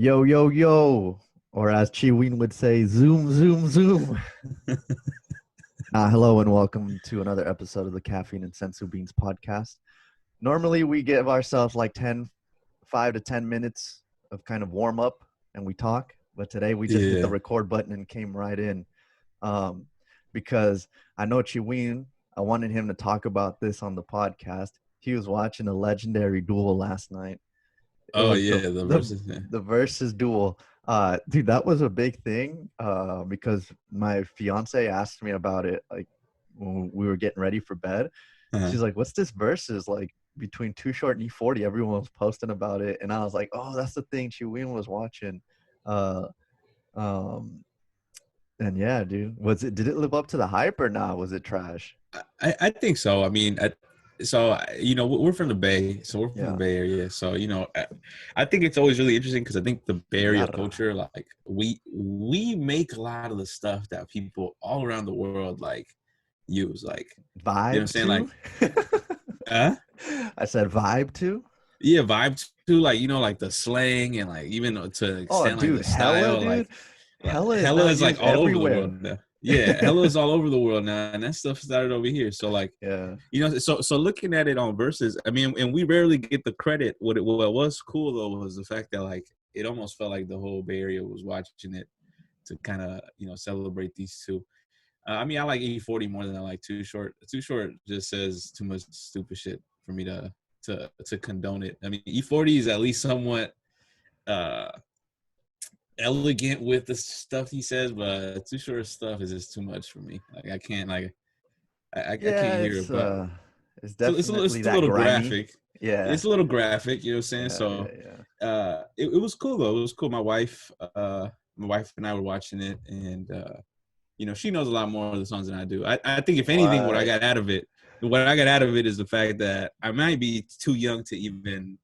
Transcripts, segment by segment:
Yo, yo, yo, or as Chi Ween would say, zoom, zoom, zoom. Hello and welcome to another episode of the Caffeine and Sensu Beans podcast. Normally, we give ourselves like 5 to 10 minutes of kind of warm up and we talk, but today we just hit the Yeah. record button and came right in um, because I know Chi Ween, I wanted him to talk about this on the podcast. He was watching a legendary duel last night. It Oh was the yeah, the the verses. Yeah. the versus duel. Dude, that was a big thing. Because my fiance asked me about it, like when we were getting ready for bed. Uh-huh. She's like, "What's this versus like between Too Short and E40?" Everyone was posting about it, and I was like, "Oh, that's the thing." Chiwin was watching. Uh, um, and yeah, dude, was it? Did it live up to the hype or not? Was it trash? I think so. I mean, we're from the Bay, so we're from the Yeah, Bay Area. So I think it's always really interesting because I think the Bay Area Yarra. culture, like we make a lot of the stuff that people all around the world like use, like you know what I'm Vibe saying, like too. uh I said vibe too. yeah, vibe too, like like the slang and like even to Oh, extend like the dude, hella, style, dude. like Hella is hella now is like used all over the everywhere. world now. Yeah, hella is all over the world now, and that stuff started over here. So like, Yeah. so looking at it on versus, I mean, and we rarely get the credit. What was cool though was the fact that like it almost felt like the whole Bay Area was watching it to kind of celebrate these two. I mean, I like E40 more than I like Too Short. Too Short just says too much stupid shit for me to condone it. I mean, E40 is at least somewhat uh elegant with the stuff he says, but Too Short stuff is just too much for me. Like I can't I Yeah, can't hear it, but it's it's definitely a that little grimy. graphic. Yeah. It's a little graphic, you know what I'm saying? Yeah, So yeah, yeah. it was cool though. It was cool. My wife and I were watching it, and she knows a lot more of the songs than I do. I think if anything, What? what I got out of it is the fact that I might be too young to even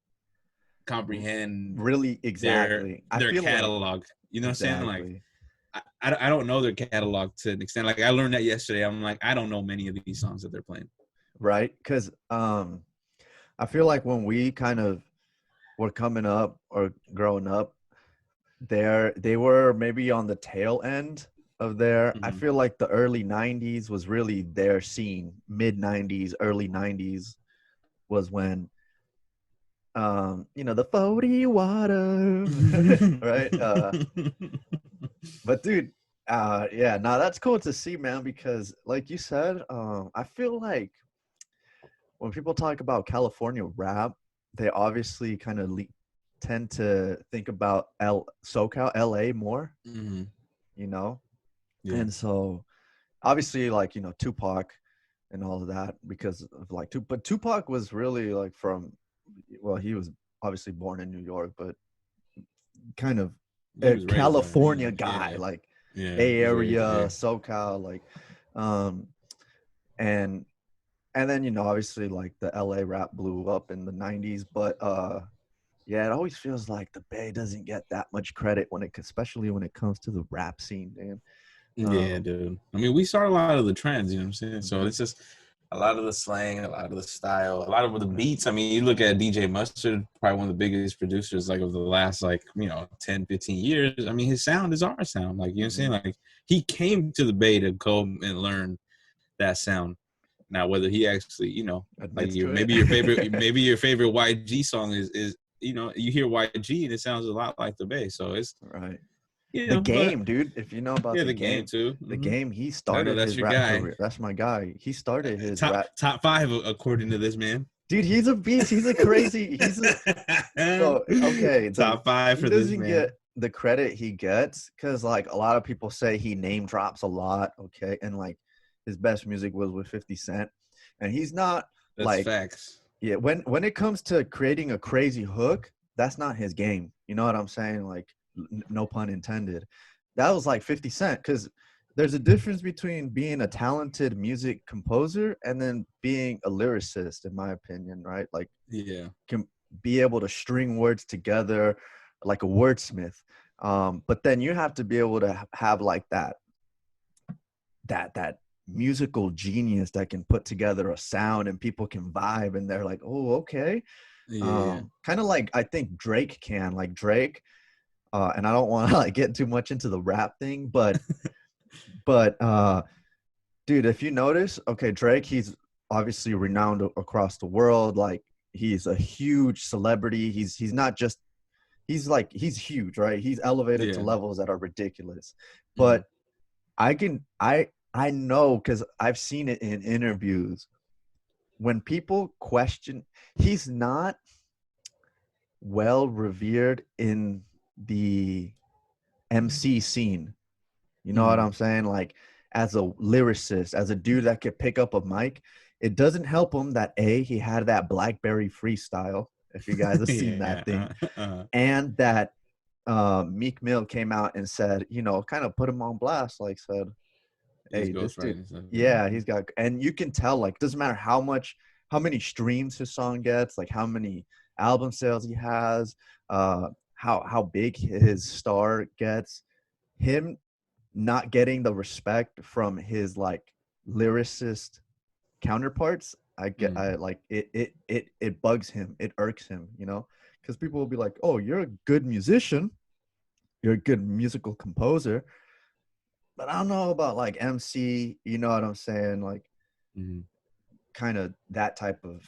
comprehend Really, their exactly. I their feel like catalog. You know what I'm saying? Like exactly. I don't know their catalog to an extent. Like I learned that yesterday. I'm like, I don't know many of these songs that they're playing. Right? Because I feel like when we kind of were coming up or growing up, they were maybe on the tail end of their. I Mm-hmm. feel like the early 90s was really their scene. Mid 90s, early 90s was when the 40 water. Right? But dude, yeah, no, that's cool to see, man, because like you said, I feel like when people talk about California rap, they obviously kind of tend to think about SoCal, LA more, Mm-hmm. you know? Yeah. And so obviously like, Tupac and all of that because of like but Tupac was really like well, he was obviously born in New York, but kind of He a was raised there. California Yeah. guy, Yeah. like Yeah. Bay He was raised Area, there. SoCal, like, um, and and then obviously like the LA rap blew up in the '90s, but yeah, it always feels like the Bay doesn't get that much credit especially when it comes to the rap scene, man. Yeah, Um, dude. I mean, we started a lot of the trends, you know what I'm saying? So mhm, it's just a lot of the slang, a lot of the style, a lot of the beats. I mean, you look at DJ Mustard, probably one of the biggest producers like of the last 10, 15 years. I mean, his sound is our sound. Like, you know what I'm saying? mhm. Like he came to the Bay to go and learn that sound. Now, whether he actually, like Admits to maybe it. your favorite YG song is you hear YG and it sounds a lot like the Bay. So it's Right. The but Game, dude. If you know about yeah, the the game Game, too. the Mm-hmm. Game, he I know started that's his your rap guy. career. That's my guy. He started his Top rap. top five according to this man. Dude, he's a beast. He's a crazy. He's a so okay. Top five He for this doesn't get man. the credit he gets because like a lot of people say he name drops a lot. Okay, and like his best music was with 50 Cent, and he's not That's like facts. yeah. When it comes to creating a crazy hook, that's not his game. You know what I'm saying? Like no pun intended. That was like 50 Cent because there's a difference between being a talented music composer and then being a lyricist, in my opinion, right? Like Yeah. can be able to string words together like a wordsmith. But then you have to be able to have like that musical genius that can put together a sound and people can vibe and they're like, oh, okay. Yeah. Kind of like I think Drake can. Like Drake, and I don't want to like get too much into the rap thing, but dude, if you notice, okay, Drake, he's obviously renowned across the world. Like he's a huge celebrity. He's not just he's huge, right? He's elevated to Yeah. levels that are ridiculous. Mhm. But I know because I've seen it in interviews when people question, he's not well revered in the MC scene. You know what Mhm. I'm saying? Like as a lyricist, as a dude that could pick up a mic, it doesn't help him that he had that BlackBerry freestyle, if you guys have seen that Yeah. thing, and that Meek Mill came out and said, kind of put him on blast, like said, He's hey, this dude, ghostwriting stuff. Yeah. yeah, he's got, and you can tell, like, doesn't matter how many streams his song gets, like how many album sales he has, how big his star gets, him not getting the respect from his like lyricist counterparts. Mhm. I like it bugs him, it irks him, because people will be like, oh, you're a good musician, you're a good musical composer, but I don't know about like MC, you know what I'm saying? Like Mhm. kind of that type of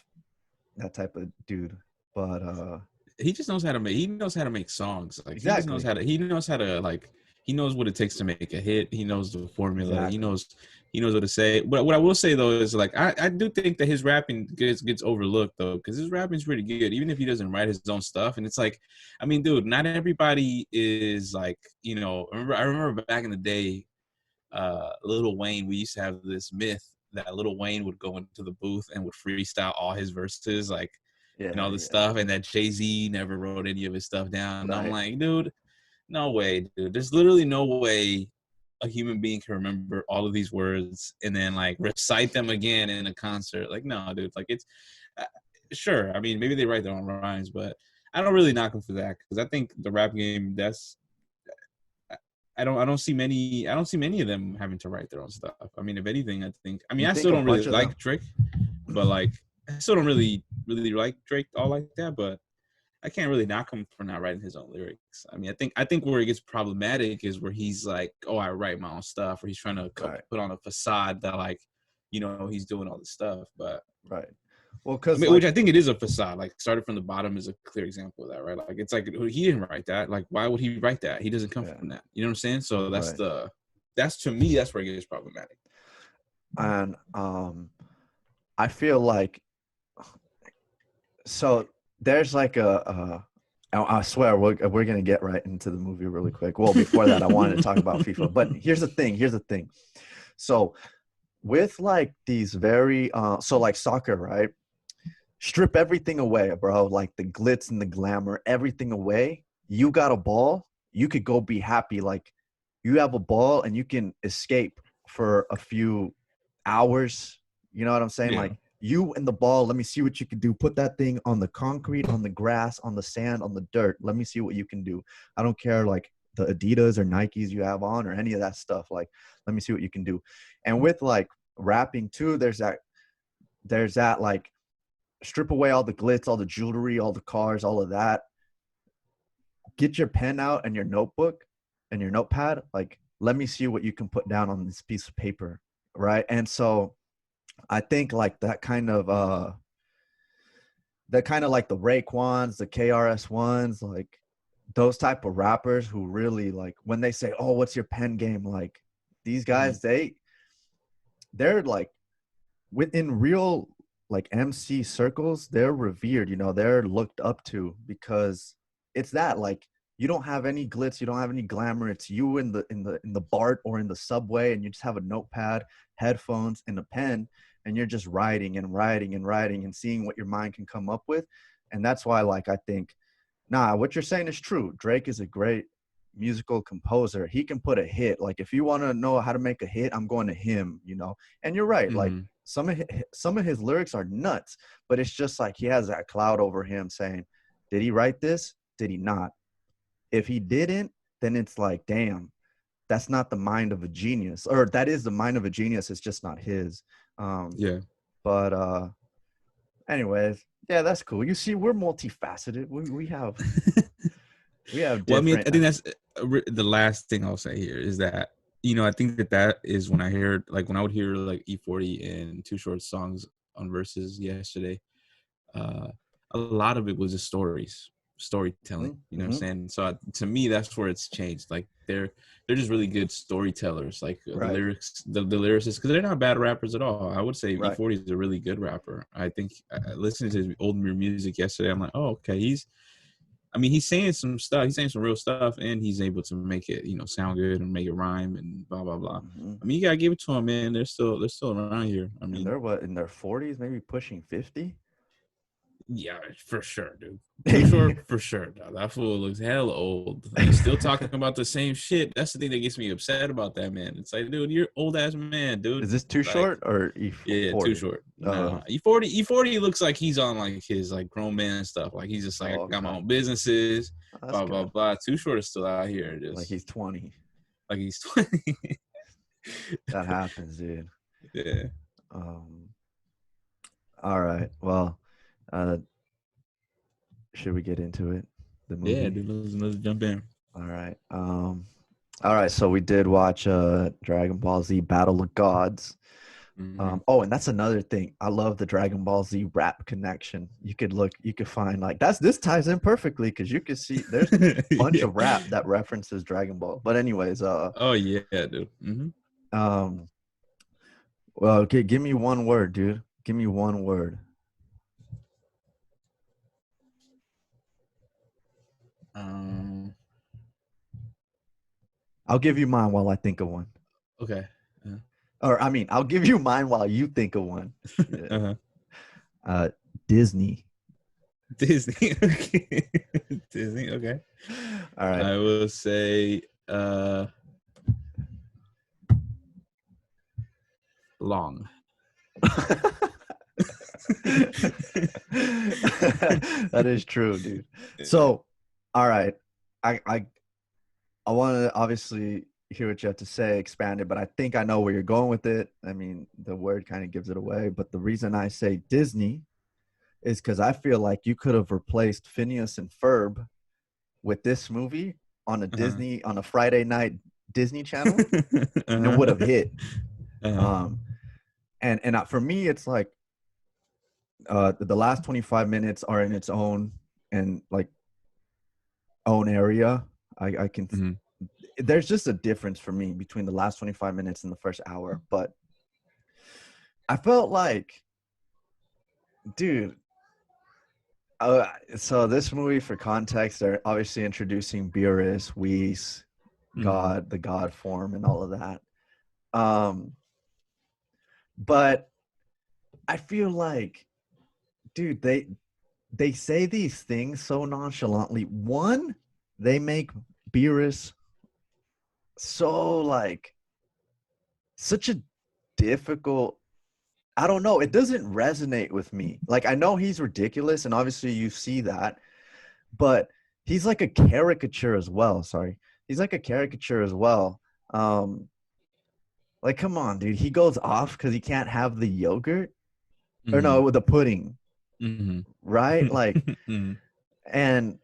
dude. But He just knows how to make. He knows how to make songs. Like he just knows exactly. how to. He knows how to like. He knows what it takes to make a hit. He knows the formula. He Exactly. knows. He knows what to say. But what I will say though is like I do think that his rapping gets overlooked though because his rapping's pretty good even if he doesn't write his own stuff. And it's like, I mean, dude, not everybody is like I remember back in the day, Lil Wayne. We used to have this myth that Lil Wayne would go into the booth and would freestyle all his verses like and Yeah, all this yeah. stuff, and that Jay-Z never wrote any of his stuff down. And I'm Right. like, dude, no way, dude. There's literally no way a human being can remember all of these words and then like recite them again in a concert. Like, no, dude. Like, it's uh, sure. I mean, maybe they write their own rhymes, but I don't really knock them for that because I think the rap game. I don't see many of them having to write their own stuff. I mean, if anything, I think. I mean, You I think still a don't bunch really of them like Drake, but like, I still don't really like Drake all like that. But I can't really knock him for not writing his own lyrics. I mean, I think where it gets problematic is where he's like, "Oh, I write my own stuff," or he's trying to right, put on a facade that like, he's doing all this stuff. But right. Well, I because mean, which like I think it is a facade. Like, started from the bottom is a clear example of that, right? Like, it's like he didn't write that. Like, why would he write that? He doesn't come yeah, from that. You know what I'm saying? So right. that's to me that's where it gets problematic. And I feel like so there's like I swear we're gonna get right into the movie really quick. Well, before that, I wanted to talk about FIFA. But here's the thing. Here's the thing. So with like these very so like soccer, right? Strip everything away, bro. Like the glitz and the glamour, everything away. You got a ball. You could go be happy. Like you have a ball and you can escape for a few hours. You know what I'm saying? Yeah. Like you and the ball, let me see what you can do. Put that thing on the concrete, on the grass, on the sand, on the dirt. Let me see what you can do. I don't care like the Adidas or Nikes you have on or any of that stuff. Like, let me see what you can do. And with like rapping too, there's that like strip away all the glitz, all the jewelry, all the cars, all of that. Get your pen out and your notebook and your notepad. Like, let me see what you can put down on this piece of paper. Right. And so I think like that kind of like the Raekwons, the KRS ones, like those type of rappers who really like when they say, oh, what's your pen game? Like these Mhm. guys, they're like within real like MC circles, they're revered, they're looked up to because it's that like you don't have any glitz, you don't have any glamour. It's you in the BART or in the subway, and you just have a notepad, headphones, and a pen, and you're just writing and writing and writing and seeing what your mind can come up with. And that's why, like, I think, nah, what you're saying is true. Drake is a great musical composer. He can put a hit. Like, if you want to know how to make a hit, I'm going to him. And you're right. Like, Mhm. some of his lyrics are nuts, but it's just like he has that cloud over him saying, did he write this? Did he not? If he didn't, then it's like, damn, that's not the mind of a genius, or that is the mind of a genius. It's just not his. Um, Yeah. but anyways, yeah, that's cool. You see, we're multifaceted. We have We have Well, I mean, different. I think that's the last thing I'll say here is that, I think that is when I hear, like, when I would hear like E40 and Too Short songs on Versus yesterday, uh, a lot of it was just storytelling. You know what I'm Mm-hmm. saying? So to me, that's where it's changed. Like they're just really good storytellers. Like the Right. lyrics, the lyricists, because they're not bad rappers at all. I would say Right. E40 is a really good rapper. I think listening to his old music yesterday, I'm like, oh, okay, he's saying some stuff. He's saying some real stuff, and he's able to make it, sound good and make it rhyme and blah blah blah. Mm-hmm. I mean, you gotta give it to him, man. They're still around here. I And mean, they're what, in their 40s, maybe pushing 50. yeah, for sure, dude. Too Short, for sure. Dog. That fool looks hell old. And he's still talking about the same shit. That's the thing that gets me upset about that man. It's like, dude, you're old ass man, dude. Is this Too Like, Short or yeah, Too E40? Short. Oh, No, E40 looks like he's on like his like grown man stuff. Like he's just like, I oh, got my okay. own businesses, Oh, that's blah blah good. blah. Too Short is still out here, Like just he's 20. like he's 20. That happens, dude. Yeah. Um. All right. Well, uh, should we get into it? The movie. Yeah, dude. Let's jump in. All right. All right. So we did watch Dragon Ball Z Battle of Gods. Mm-hmm. Oh, and that's another thing. I love the Dragon Ball Z rap connection. You could find like this ties in perfectly because you could see there's a bunch Yeah. of rap that references Dragon Ball. But anyways, Oh yeah, dude. Mm-hmm. Well, okay, give me one word, dude. Give me one word. I'll give you mine while I think of one. Okay. Or I mean, I'll give you mine while you think of one. Uh-huh. Disney. Disney. Okay. Disney. Okay. All right. I will say long. That is true, dude. So, all right. I want to obviously hear what you have to say, expand it, but I think I know where you're going with it. I mean, the word kind of gives it away. But the reason I say Disney is because I feel like you could have replaced Phineas and Ferb with this movie on a Disney on a Friday night Disney Channel, and it would have hit. And for me, it's like the last 25 minutes are in its own and like own area. I can. Mm-hmm. There's just a difference for me between the last 25 minutes and the first hour, but I felt like, dude. So this movie, for context, they're obviously introducing Beerus, Whis, God, the God form, and all of that. But I feel like, dude, they say these things so nonchalantly. One, they make Beerus so like such a difficult. I don't know. It doesn't resonate with me. Like, I know he's ridiculous, and obviously you see that, but he's like a caricature as well. Sorry. He's like a caricature as well. Like, come on, dude. He goes off because he can't have the yogurt. Or no, with the pudding. Mm-hmm. Right? Like, and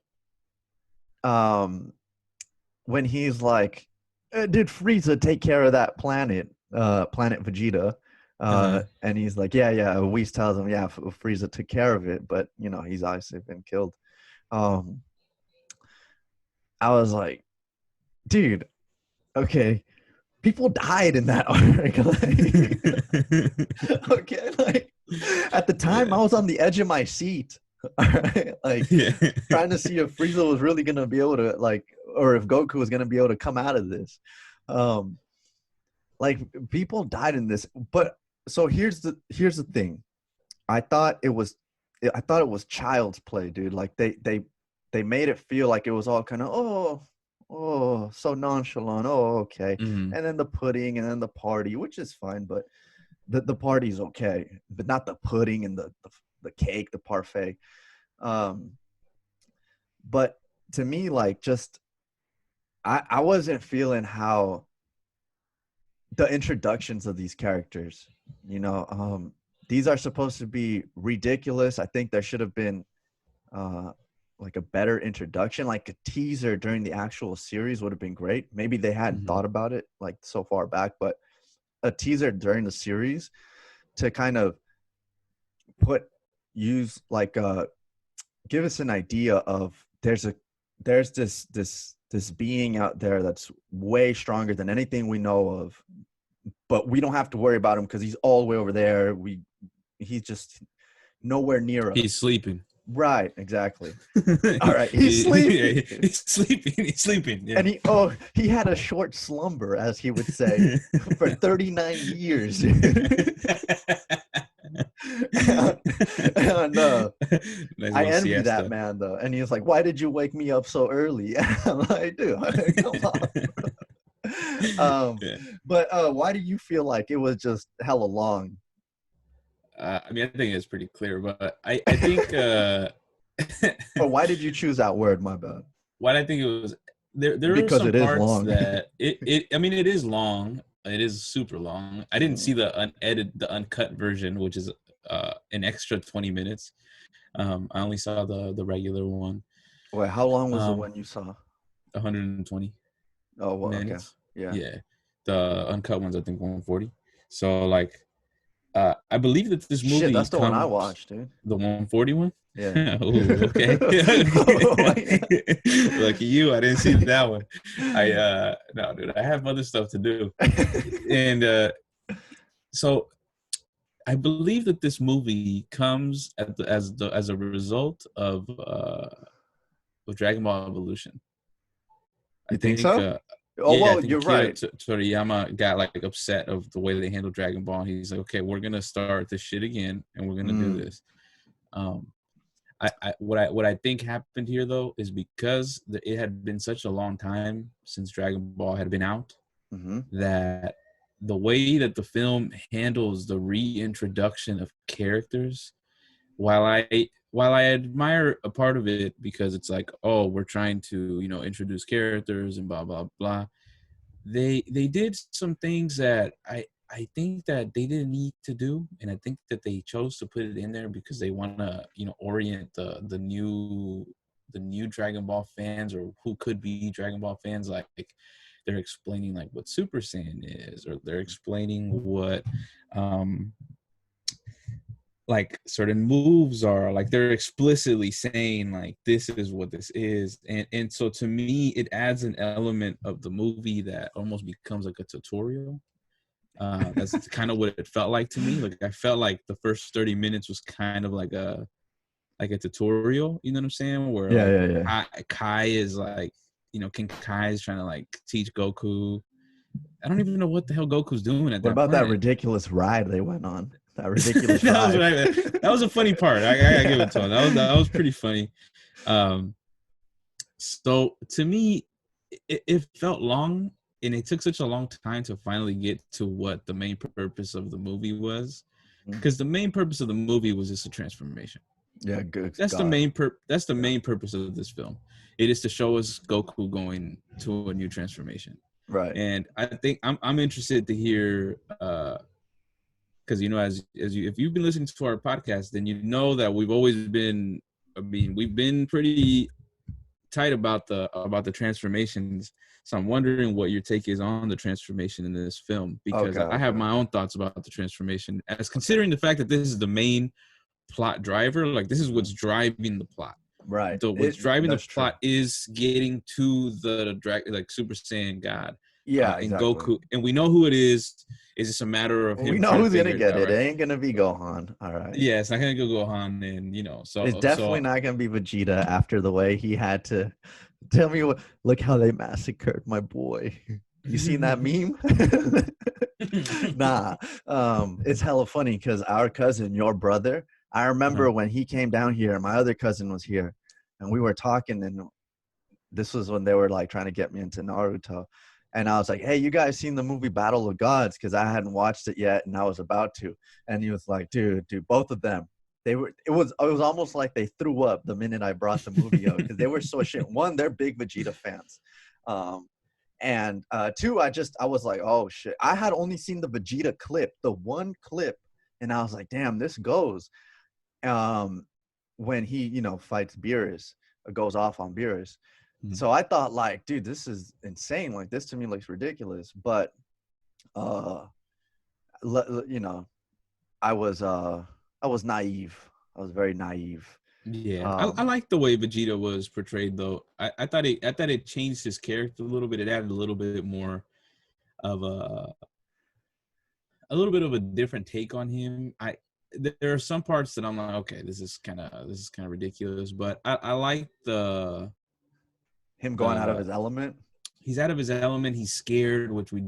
when he's like, did Frieza take care of that planet, planet Vegeta? And he's like, yeah. Whis tells him, yeah, Frieza took care of it, but he's obviously been killed. I was like, dude, okay, people died in that arc. Okay, like at the time I was on the edge of my seat. Like trying to see if Frieza was really gonna be able to or if Goku was gonna be able to come out of this. Like people died in this, but so here's the thing. I thought it was child's play, dude. Like they made it feel like it was all kind of so nonchalant. Oh, okay. Mm-hmm. And then the pudding and then the party, which is fine, but the party's okay, but not the pudding and the cake, the parfait. But to me, like, just I wasn't feeling how the introductions of these characters, these are supposed to be ridiculous. I think there should have been like a better introduction, like a teaser during the actual series would have been great. Maybe they hadn't Mhm. thought about it like so far back, but a teaser during the series to kind of put use like give us an idea of there's this being out there that's way stronger than anything we know of, but we don't have to worry about him because he's all the way over there. He's just nowhere near He's us. sleeping. Right, exactly. All right, he's Yeah, sleeping. he's sleeping. He's sleeping. Yeah. And he had a short slumber, as he would say, for 39 years. and Nice I little envy that siesta. man though. And he was like, "Why did you wake me up so early?" I'm like, "Dude, come on." Yeah. But why do you feel like it was just hella long? I mean, I think it's pretty clear, but I think Or why did you choose that word? My bad. what I think it was there are Because some it is parts long. that it I mean it is long. It is super long. I didn't see the uncut version, which is an extra 20 minutes. I only saw the regular one. Wait, how long was the Um, one you saw? 120 Oh, well, okay. minutes. Yeah. Yeah. The uncut ones I think 140. So like I believe that this Shit, movie that's the one I comes watched, dude. the 140 one. Yeah. Ooh, okay. Oh my Lucky you, I didn't see that one. No, dude, I have other stuff to do. And so I believe that this movie comes as a result of Dragon Ball Evolution. I You think think so? Oh, yeah, I well, think you're Akira right. Toriyama got like upset of the way they handled Dragon Ball. He's like, okay, we're gonna start this shit again, and we're gonna do Mm, this. Um, what I think happened here though is because it had been such a long time since Dragon Ball had been out mm-hmm. that the way that the film handles the reintroduction of characters, while I admire a part of it because it's like, oh, we're trying to introduce characters and blah blah blah, they did some things that I think that they didn't need to do, and I think that they chose to put it in there because they want to orient the new Dragon Ball fans, or who could be Dragon Ball fans, like they're explaining like what Super Saiyan is, or they're explaining what like certain moves are, like they're explicitly saying like this is what this is, and so to me it adds an element of the movie that almost becomes like a tutorial. That's kind of what it felt like to me. Like I felt like the first 30 minutes was kind of like a tutorial, you know what I'm saying, where Yeah, like yeah, yeah. Kai is like, King Kai is trying to like teach Goku. I don't even know what the hell Goku's doing at What that about that planet. ridiculous ride they went on? That ridiculous That was ride. right. That was a funny part. I gotta give it to him. That was pretty funny. So to me, it felt long, and it took such a long time to finally get to what the main purpose of the movie was, because the main purpose of the movie was just a transformation. Yeah, good That's the God. main That's the main purpose of this film. It is to show us Goku going to a new transformation. Right. And I think I'm interested to hear, because as you, if you've been listening to our podcast, then you know that we've always been, I mean, we've been pretty tight about the transformations. So I'm wondering what your take is on the transformation in this film, because I have my own thoughts about the transformation, as considering the fact that this is the main plot driver. Like this is what's driving the plot. Right. What's driving the That's true. plot is getting to the like Super Saiyan God. Yeah, And exactly. Goku, and we know who it is. It's just a matter of him We know trying to who's gonna figure it get out, it. It right? ain't gonna be Gohan. All right. Yeah, it's not gonna go Gohan, and It's definitely not gonna be Vegeta after the way he had to tell me what. Look how they massacred my boy. You seen that meme? Nah. It's hella funny because our cousin, your brother, I remember when he came down here, my other cousin was here, and we were talking, and this was when they were like trying to get me into Naruto. And I was like, hey, you guys seen the movie Battle of Gods? Because I hadn't watched it yet, and I was about to. And he was like, dude, both of them. It was almost like they threw up the minute I brought the movie up, because they were so shit. One, they're big Vegeta fans. And two, I was like, oh shit. I had only seen the Vegeta clip, the one clip, and I was like, damn, this goes. When he, fights Beerus. goes off on Beerus. Mhm. So I thought like, dude, this is insane. Like this to me looks ridiculous. But uh, you know, I was uh, I was naive. I was very naive. Yeah, I Um, like the way Vegeta was portrayed though. I thought it changed his character a little bit. It added a little bit more of a little bit of a different take on him. There are some parts that I'm like, okay, this is kind of ridiculous, but I like him going out of the his element. he's out of his element. He's scared, which we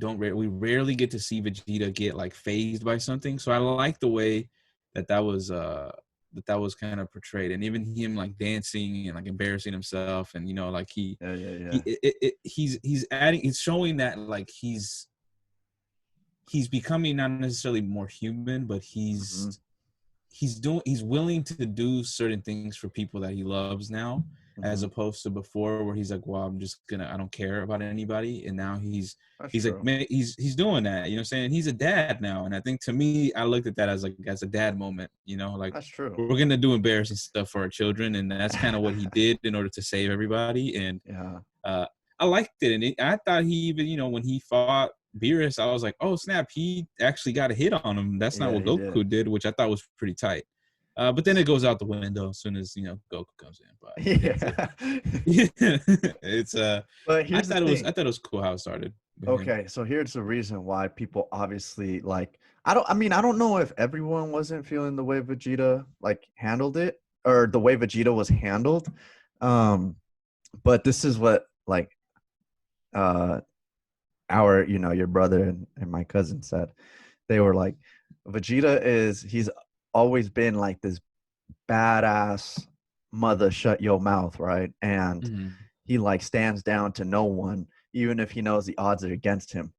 rarely get to see Vegeta get like phased by something. So I like the way that was kind of portrayed, and even him like dancing and like embarrassing himself, and like Yeah, yeah, he yeah. he's showing that like he's becoming not necessarily more human, but Hmm. he's willing to do certain things for people that he loves now, as Hmm. opposed to before where he's like, well, I don't care about anybody. And now That's he's like, true. man, he's doing that, what I'm saying? He's a dad now. And I think to me, I looked at that as a dad moment, like That's true. we're gonna do embarrassing stuff for our children, and that's kind of what he did in order to save everybody. And Yeah, uh, I liked it, and I thought he even, when he fought Beerus, I was like, oh snap, he actually got a hit on him. That's not yeah, what he did. Goku did, which I thought was pretty tight. But then it goes out the window as soon as Goku comes in. But Yeah. it's But I here's the thought thing. it was cool how it started with him. Okay, so here's the reason why people obviously like I mean, I don't know if everyone wasn't feeling the way Vegeta like handled it or the way Vegeta was handled. Um, but this is what like uh our, your brother and my cousin said. They were like, he's always been like this badass mother shut your mouth, right? And Mm-hmm. he like stands down to no one, even if he knows the odds are against him.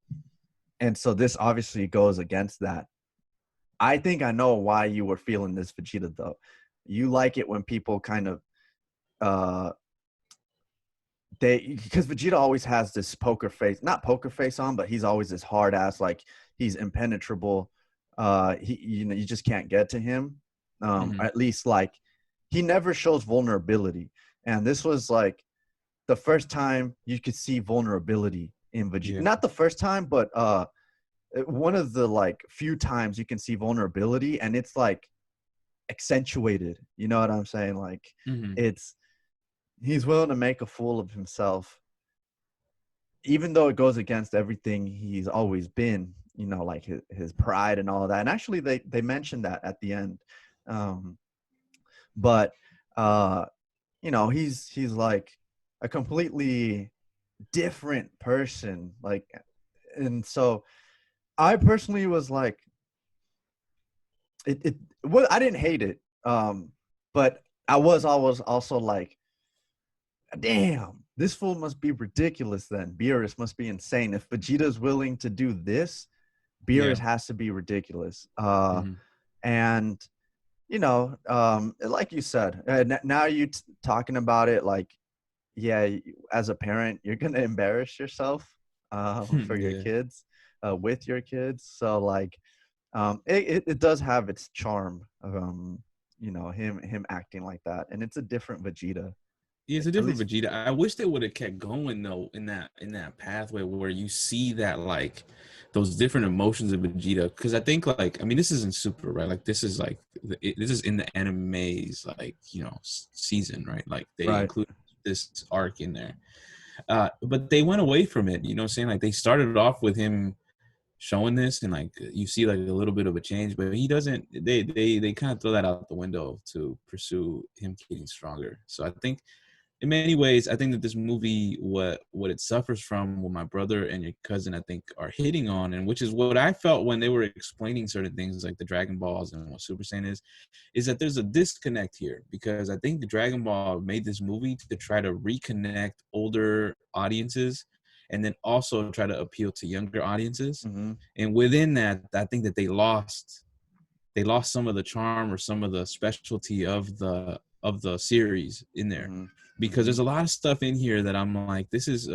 And so this obviously goes against that. I think I know why you were feeling this, Vegeta, though. You like it when people kind of uh because Vegeta always has this poker face, not poker face on, but he's always this hard ass, like he's impenetrable. You just can't get to him. Mm-hmm. At least like he never shows vulnerability. And this was like the first time you could see vulnerability in Vegeta. Yeah. Not the first time, but one of the like few times you can see vulnerability, and it's like accentuated. You know what I'm saying? Like Mm-hmm. it's he's willing to make a fool of himself, even though it goes against everything he's always been. Like his pride and all of that. And actually, they mentioned that at the end. Um, but he's like a completely different person. Like, and so I personally was like, well, I didn't hate it, but I was always also like, damn, this fool must be ridiculous. Then Beerus must be insane. If Vegeta's willing to do this, Beerus Yeah. has to be ridiculous. Mm-hmm. And like you said, now you talking about it, like, yeah, as a parent, you're gonna embarrass yourself for your Yeah. kids, with your kids. So like, it does have its charm. Him acting like that, and it's a different Vegeta, Yeah, it's a at different least. Vegeta. I wish they would have kept going though in that pathway where you see that like those different emotions of Vegeta. Because I think like this isn't Super, right? Like this is like this is in the anime's like season, right? Like they Right. include this arc in there, but they went away from it. You know what I'm saying? Like they started off with him showing this, and like you see like a little bit of a change, but he doesn't. They kind of throw that out the window to pursue him getting stronger. So I think in many ways, I think that this movie, what it suffers from, what my brother and your cousin, I think, are hitting on, and which is what I felt when they were explaining certain things like the Dragon Balls and what Super Saiyan is that there's a disconnect here, because I think the Dragon Ball made this movie to try to reconnect older audiences and then also try to appeal to younger audiences. Mm-hmm. And within that, I think that they lost some of the charm or some of the specialty of the series in there, Mm-hmm. because Mm-hmm. there's a lot of stuff in here that I'm like, this is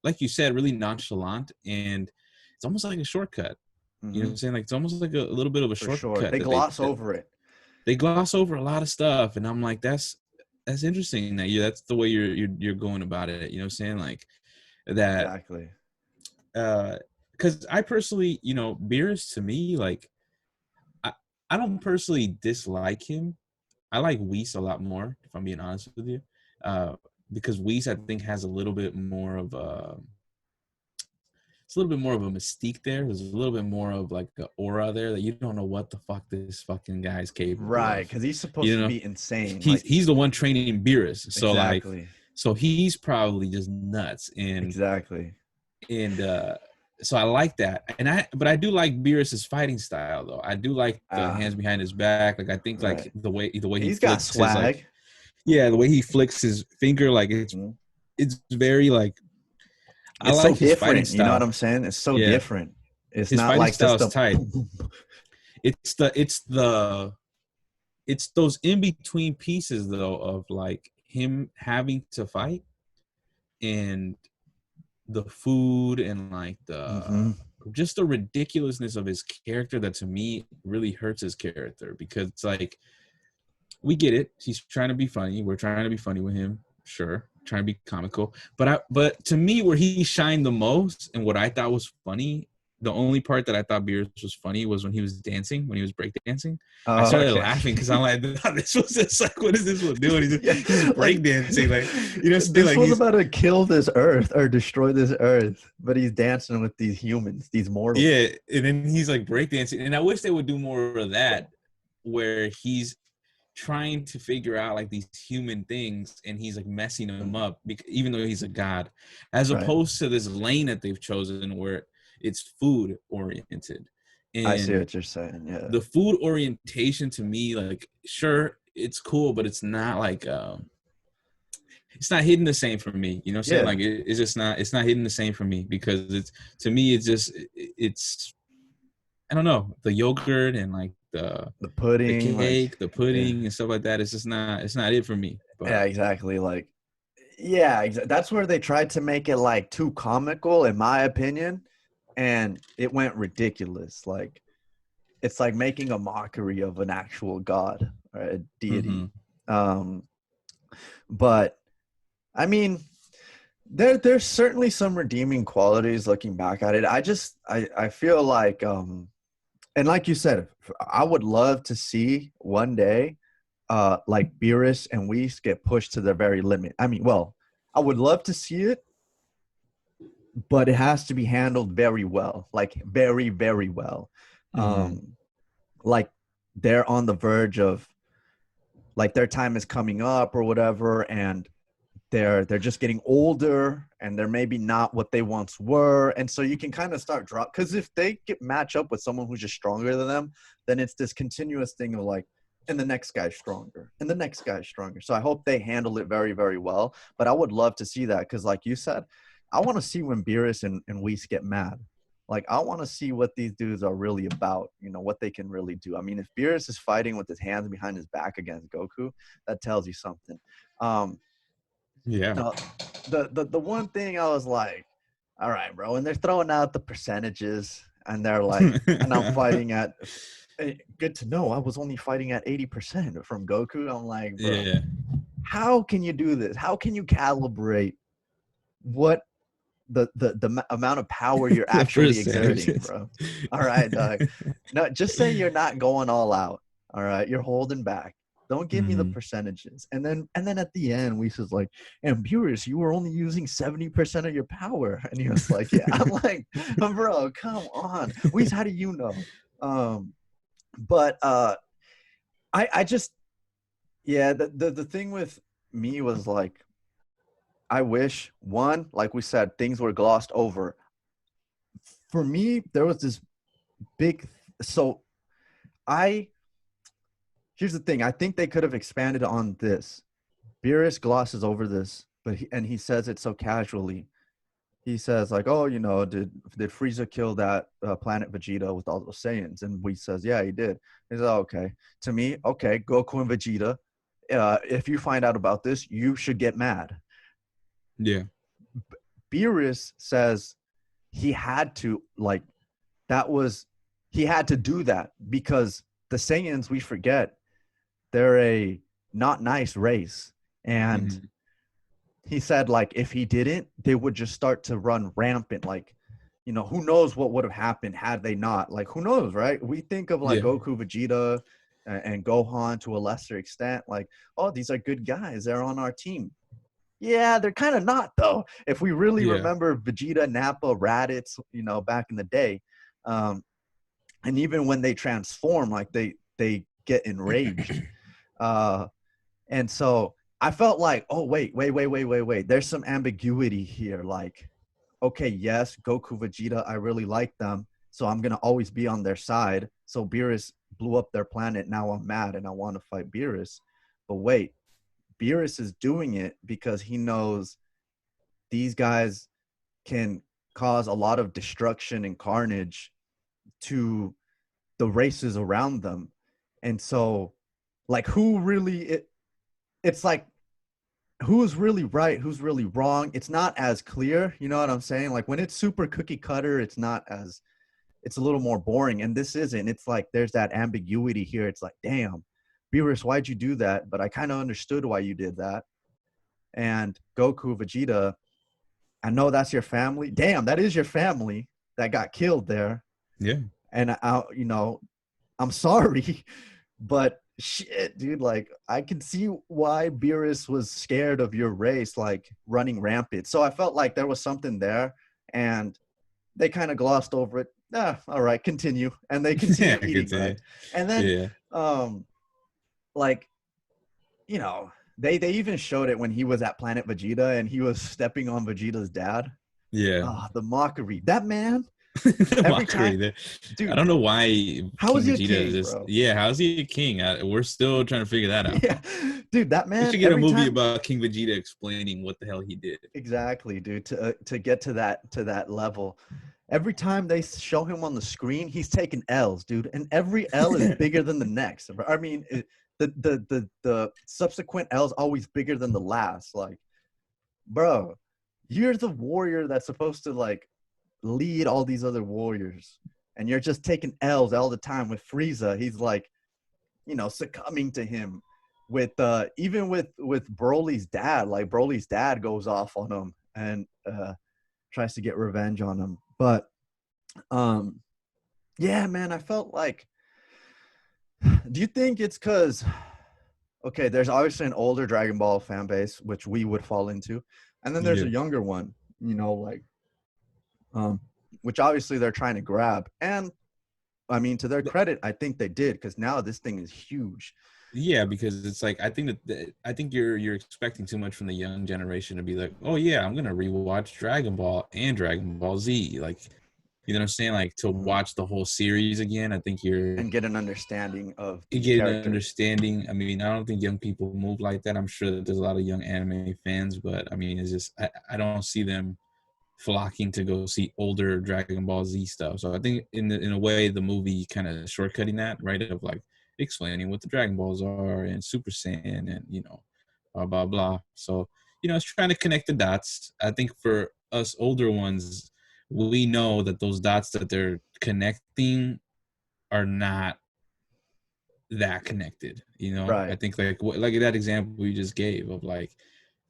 like you said, really nonchalant, and it's almost like a shortcut. You know Mm-hmm. what I'm saying? Like it's almost like a little bit of a For sure, shortcut they that they gloss that over it. they gloss over a lot of stuff, and I'm like, that's interesting that that's the way you're going about it. You know what I'm saying? Like that. Exactly. Because I personally, Beerus to me, like I, I don't personally dislike him. I like Whis a lot more, if I'm being honest with you, uh, because Whis I think has a little bit more of a, it's a little bit more of a mystique there. There's a little bit more of like the aura there that you don't know what the fuck this fucking guy is capable Right, of. because he's supposed You to know, be insane. he's the one training Beerus, so like, Exactly. so he's probably just nuts, Exactly. and so I like that, but I do like Beerus's fighting style though. I do like the hands behind his back. Like I think Right. like the way he He's got flicks his swag. like, yeah, the way he flicks his finger, like it's very like, I It's like so his fighting different. You know what style. I'm saying? It's so Yeah, different. It's his not fighting like style just is a tight. It's those in between pieces though of like him having to fight and the food and like Mhm. just the ridiculousness of his character that to me really hurts his character, because it's like, we get it, he's trying to be funny, we're trying to be funny with him, sure, trying to be comical, but to me where he shined the most and what I thought was funny, the only part that I thought Beerus was funny was when he was dancing, when he was breakdancing. I Oh, started okay. laughing because I'm like, this was just like, what is this one doing? He's Yeah, just like breakdancing, like, this like was he's, about to kill this earth or destroy this earth, but he's dancing with these humans, these mortals. yeah, and then he's like breakdancing, and I wish they would do more of that, where he's trying to figure out like these human things, and he's like messing them up, even though he's a god, as Right. opposed to this lane that they've chosen where it's food oriented. I see And what you're saying. Yeah. the food orientation to me, like, sure, it's cool, but it's not like it's not hitting the same for me. You know what I'm saying? Yeah. Like it's just not, it's not hitting the same for me, because it's, to me, it's just, it's, I don't know, the yogurt and like the pudding, cake, like the pudding and stuff like that. It's just not, it's not it for me. But yeah, exactly. Like, yeah, that's where they tried to make it like too comical, in my opinion, and it went ridiculous. Like, it's like making a mockery of an actual god or a deity. But I mean, there's certainly some redeeming qualities looking back at it. I feel like and like you said, I would love to see one day like Beerus and Whis get pushed to their very limit. I mean, well, I would love to see it, but it has to be handled very well, like very, very well. Like they're on the verge of like their time is coming up or whatever, and they're just getting older, and they're maybe not what they once were, and so you can kind of start drop, because if they get match up with someone who's just stronger than them, then it's this continuous thing of like, and the next guy's stronger and the next guy's stronger. So I hope they handle it very, very well, but I would love to see that, because like you said, I want to see when Beerus and Whis get mad. Like, I want to see what these dudes are really about, you know, what they can really do. I mean, if Beerus is fighting with his hands behind his back against Goku, that tells you something. yeah, No, the one thing I was like, all right, bro, and they're throwing out the percentages, and they're like, and I'm fighting at, good to know, I was only fighting at 80% from Goku. I'm like, bro, yeah, how can you do this? How can you calibrate what the amount of power you're actually exerting, bro? All right, dog. No, just say you're not going all out. All right, you're holding back. Don't give me the percentages. And then at the end, we was like, and Beerus, you were only using 70% of your power. And he was like, yeah. I'm like, bro, come on. Whis, how do you know? But I just, yeah, the thing with me was like, I wish, one, like we said, things were glossed over. For me, there was this big, so here's the thing. I think they could have expanded on this. Beerus glosses over this, but he says it so casually. He says like, "Oh, you know, did Frieza kill that planet Vegeta with all those Saiyans?" And Whis says, "Yeah, he did." He says, oh, "Okay." To me, okay, Goku and Vegeta. If you find out about this, you should get mad. yeah. Beerus says he had to he had to do that because the Saiyans, we forget, they're a not nice race, And Mhm. he said like if he didn't, they would just start to run rampant. Like, who knows what would have happened had they not? Like, who knows, right? We think of like Yeah. Goku, Vegeta, and Gohan to a lesser extent. Like, oh, these are good guys. They're on our team. Yeah, they're kind of not though. If we really Yeah. remember Vegeta, Nappa, Raditz, back in the day, um, and even when they transform, like they get enraged. Uh, and so I felt like, oh wait. There's some ambiguity here. Like, okay, yes, Goku, Vegeta, I really like them, so I'm gonna always be on their side. So Beerus blew up their planet. Now I'm mad and I want to fight Beerus. But wait, Beerus is doing it because he knows these guys can cause a lot of destruction and carnage to the races around them. And so, like, it's like who's really right, who's really wrong. It's not as clear, you know what I'm saying? Like when it's super cookie cutter, it's a little more boring. And this isn't. It's like there's that ambiguity here. It's like, damn, Beerus, why'd you do that? But I kind of understood why you did that. And Goku, Vegeta, I know that's your family. Damn, that is your family that got killed there. Yeah. And I'm sorry, but shit, dude, like I can see why Beerus was scared of your race, like running rampant. So I felt like there was something there, and they kind of glossed over it. All right, continue, and they Yeah. continue I could eating, say. right? And then, Yeah. um, like you know, they even showed it when he was at Planet Vegeta and he was stepping on Vegeta's dad. Yeah. Ah, the mockery. That man, The every mockery time, there. I dude. don't know why How King is he a Vegeta is king, just, bro? yeah, how's he a king? We're still trying to figure that out. Yeah, dude, that We man should get a every movie time. about King Vegeta explaining what the hell he did. Exactly, dude. To get to that level, every time they show him on the screen, he's taking L's, dude, and every L is bigger than the next. I mean, the subsequent L is always bigger than the last. Like, bro, you're the warrior that's supposed to like lead all these other warriors, and you're just taking L's all the time with Frieza. He's like, succumbing to him with even with Broly's dad. Like Broly's dad goes off on him and tries to get revenge on him. But um yeah, man, I felt like, do you think it's because, okay, there's obviously an older Dragon Ball fan base which we would fall into, and then there's Yeah. a younger one, like um which obviously they're trying to grab. And I mean, to their credit, I think they did, because now this thing is huge. Yeah, because it's like I think I think you're expecting too much from the young generation to be like, oh yeah, I'm gonna rewatch Dragon Ball and Dragon Ball Z, like, you know what I'm saying, like to Mhm. watch the whole series again. I think And get an understanding of you the get an characters. understanding. I mean, I don't think young people move like that. I'm sure that there's a lot of young anime fans, but I mean, it's just I don't see them flocking to go see older Dragon Ball Z stuff. So I think in a way the movie kind of shortcutting that, right? Of like explaining what the Dragon Balls are and Super Saiyan and blah blah blah. So it's trying to connect the dots. I think for us older ones, we know that those dots that they're connecting are not that connected. I Right. think like that example you just gave of like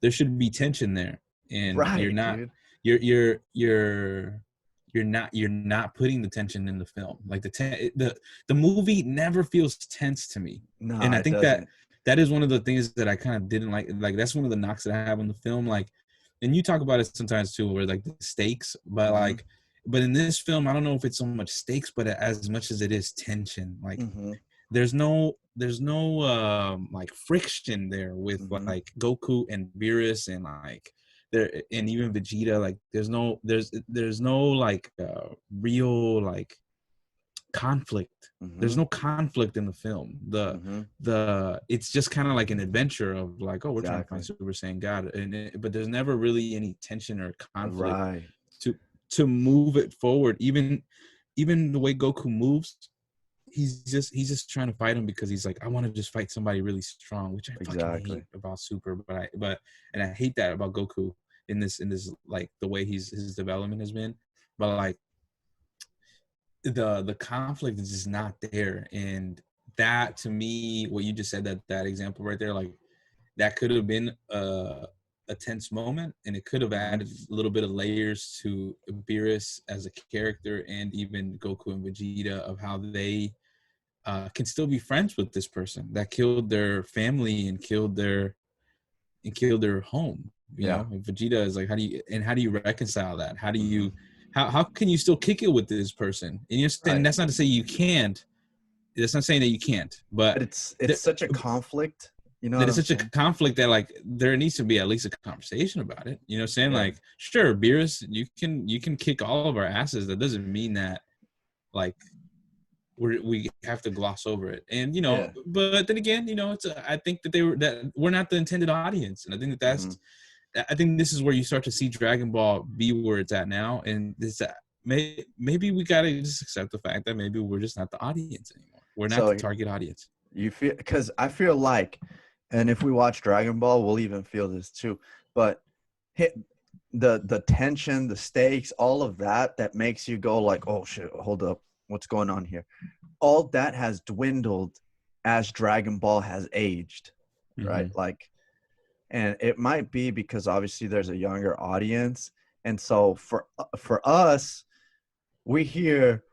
there should be tension there, and you're Right, not dude. you're you're you're you're not putting the tension in the film. Like the movie never feels tense to me, No, and I it think that doesn't. that is one of the things that I kind of didn't like. Like that's one of the knocks that I have on the film. Like, and you talk about it sometimes too, where like the stakes, but Mhm. like. But in this film, I don't know if it's so much stakes, but as much as it is tension. Like Mhm. there's no like friction there with Mhm. like Goku and Beerus and like there and even Vegeta. Like there's no like real like conflict. There's Mhm. no conflict in the film. Mhm. The it's just kind of like an adventure of like, oh, we're trying to find Exactly. Super Saiyan God, but there's never really any tension or conflict Right. to to move it forward. Even the way Goku moves, he's just trying to fight him because he's like, I want to just fight somebody really strong, which I fucking hate Exactly. about Super, and I hate that about Goku in this like the way his development has been. But like the conflict is just not there. And that to me, what you just said, that example right there, like that could have been a tense moment, and it could have added a little bit of layers to Beerus as a character, and even Goku and Vegeta, of how they can still be friends with this person that killed their family and killed their home. You know, and Vegeta is like, how do you reconcile that? How do you how can you still kick it with this person? And and that's not to say you can't. That's not saying that you can't, but it's such a conflict. You know, that it's such a conflict that like there needs to be at least a conversation about it. You know what I'm saying? Like, sure, Beerus, you can kick all of our asses. That doesn't mean that like we have to gloss over it. And you know, but then again, you know, I think that we're not the intended audience, and I think that's I think this is where you start to see Dragon Ball be where it's at now, and this maybe we gotta just accept the fact that maybe we're just not the audience anymore. We're not the target audience. You feel, because I feel like, and if we watch Dragon Ball, we'll even feel this too. But the tension, the stakes, all of that makes you go like, oh shit, hold up, what's going on here? All that has dwindled as Dragon Ball has aged, right? Like, and it might be because obviously there's a younger audience, and so for us, we hear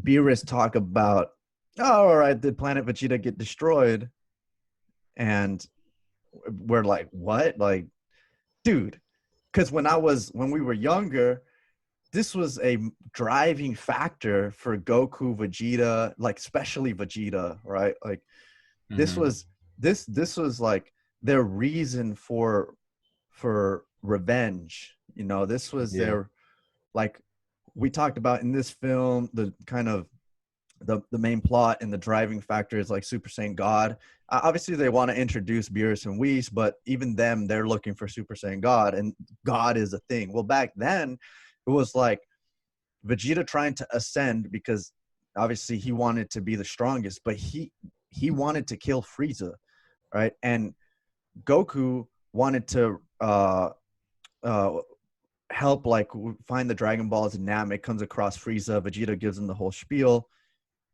Beerus talk about, oh, all right, did Planet Vegeta get destroyed? And we're like, what? Like, dude, because when we were younger, this was a driving factor for Goku, Vegeta, like especially Vegeta, right? Like this was like their reason for revenge. You know, this was their, like we talked about in this film, the kind of the main plot and the driving factor is like Super Saiyan God. Obviously they want to introduce Beerus and Whis, but even them, they're looking for Super Saiyan God, and God is a thing. Well, back then it was like Vegeta trying to ascend because obviously he wanted to be the strongest, but he wanted to kill Frieza, right? And Goku wanted to help like find the Dragon Balls, and Namek comes across Frieza. Vegeta gives him the whole spiel,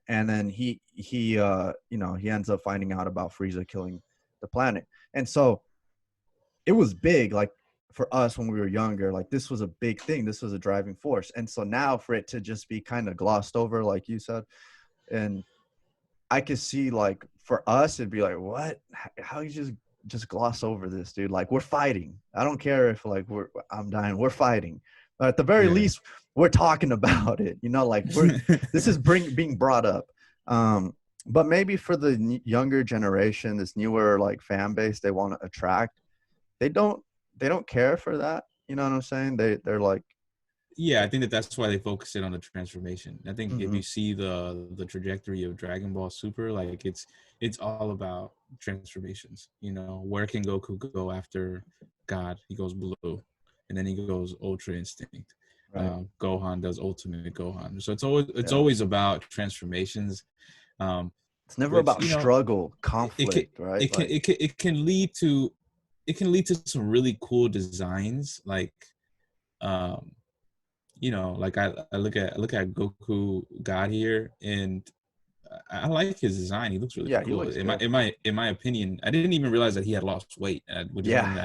and then he ends up finding out about Frieza killing the planet. And so it was big, like for us when we were younger, like this was a big thing, this was a driving force. And so now for it to just be kind of glossed over, like you said, and I could see like for us it'd be like, what, how you just gloss over this, dude? Like, we're fighting. I don't care if like I'm dying, we're fighting, but at the very least we're talking about it, you know, like this is being brought up. But maybe for the younger generation, this newer like fan base they want to attract, they don't care for that, you know what I'm saying? They're like, I think that's why they focus it on the transformation. I think if you see the trajectory of Dragon Ball Super, like it's all about transformations. You know, where can Goku go after God? He goes blue, and then he goes Ultra Instinct. Right. Gohan does Ultimate Gohan. So it's always about transformations. It's never about struggle, conflict, right? It can lead to some really cool designs, like like I look at Goku God here, and I like his design. He looks really cool. In my opinion, I didn't even realize that he had lost weight, which is something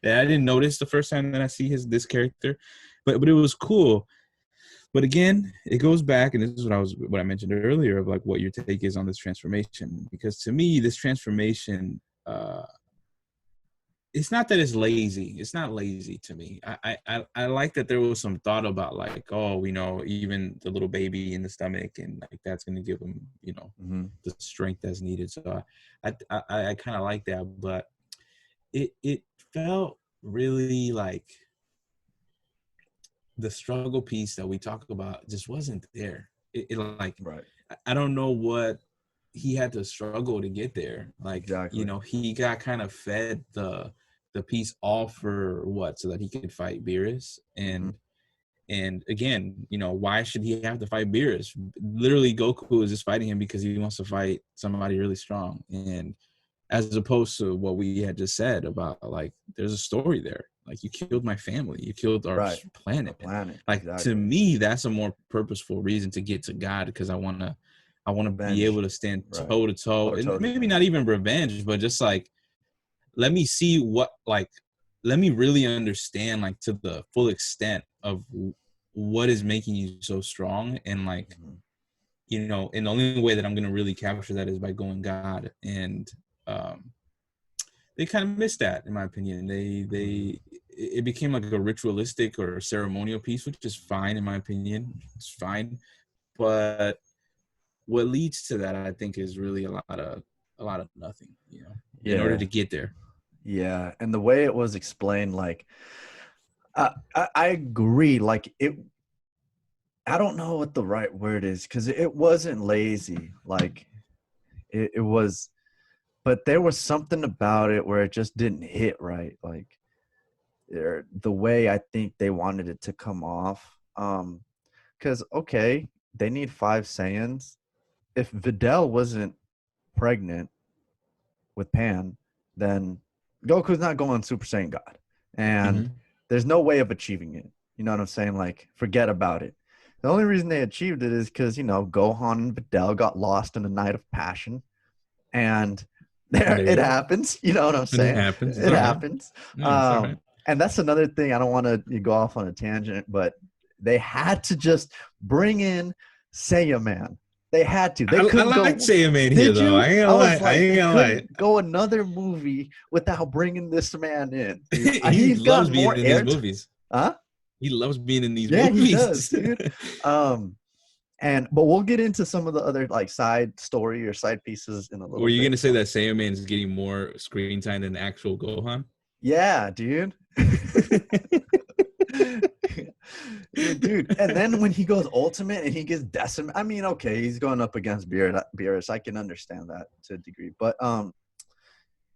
that I didn't notice the first time that I see this character, but it was cool. But again, it goes back, and this is what I mentioned earlier of like what your take is on this transformation, because to me, this transformation, it's not that it's lazy. It's not lazy to me. I like that there was some thought about like, oh, even the little baby in the stomach, and like that's going to give him, the strength that's needed. So I kind of like that, but it felt really like the struggle piece that we talk about just wasn't there. It like, right. I don't know what he had to struggle to get there. Like, exactly. He got kind of fed the piece all for what? So that he could fight Beerus. And again, why should he have to fight Beerus? Literally, Goku is just fighting him because he wants to fight somebody really strong. And as opposed to what we had just said about, like, there's a story there. Like, you killed my family. You killed our planet. Like, exactly. To me, that's a more purposeful reason to get to God, because I want to be able to stand toe to toe, and maybe not even revenge, but just like let me see what like let me really understand like to the full extent of what is making you so strong, and like, Mhm. you know, and the only way that I'm gonna really capture that is by going God. And um they kind of missed that, in my opinion. Mhm. It became like a ritualistic or ceremonial piece, which is fine in my opinion. It's fine, but what leads to that, I think, is really a lot of nothing. You know, in order Yeah. to get there. Yeah. And the way it was explained, like, I agree. Like, I don't know what the right word is because it wasn't lazy. Like, it was, but there was something about it where it just didn't hit right. Like, the way I think they wanted it to come off. Because, okay, they need 5 Saiyans. If Videl wasn't pregnant with Pan, then Goku's not going Super Saiyan God. And Mm-hmm. there's no way of achieving it. You know what I'm saying? Like, forget about it. The only reason they achieved it is because, Gohan and Videl got lost in a night of passion. And there There it you go. happens. You know what I'm It saying? happens. It's It all right. happens. Yeah, it's all right. And that's another thing. I don't want to go off on a tangent, but they had to just bring in Saiyan Man. They had to. They I couldn't like go. saying man here Did though. you? I ain't I gonna lie. was I like, ain't they gonna lie. couldn't go another movie without bringing this man in, dude. He He's loves got being more in these air. movies. Huh? He loves being in these Yeah, he does, movies. dude. Um, but we'll get into some of the other like side story or side pieces in a Were little you bit. gonna say that Saiyaman is getting more screen time than actual Gohan? Yeah, dude. Yeah, dude. And then when he goes ultimate and he gets decimated, I mean, okay, he's going up against Beerus. I can understand that to a degree. But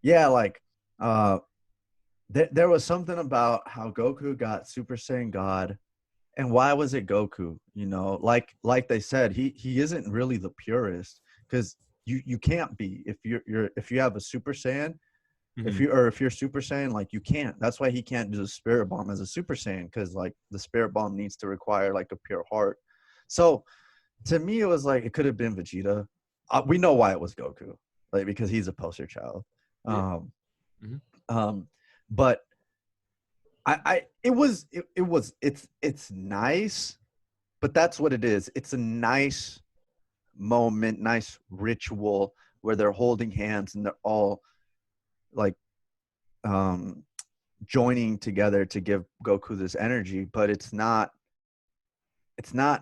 yeah, like there was something about how Goku got Super Saiyan God, and why was it Goku? Like they said, he isn't really the purest because you can't be if you have a Super Saiyan. Mm-hmm. If you're Super Saiyan, like you can't. That's why he can't do the Spirit Bomb as a Super Saiyan because like the Spirit Bomb needs to require like a pure heart. So to me, it was like it could have been Vegeta. We know why it was Goku, like because he's a poster child. Yeah. Um, Mm-hmm. but it's nice, but that's what it is. It's a nice moment, nice ritual where they're holding hands and they're all like joining together to give Goku this energy, but it's not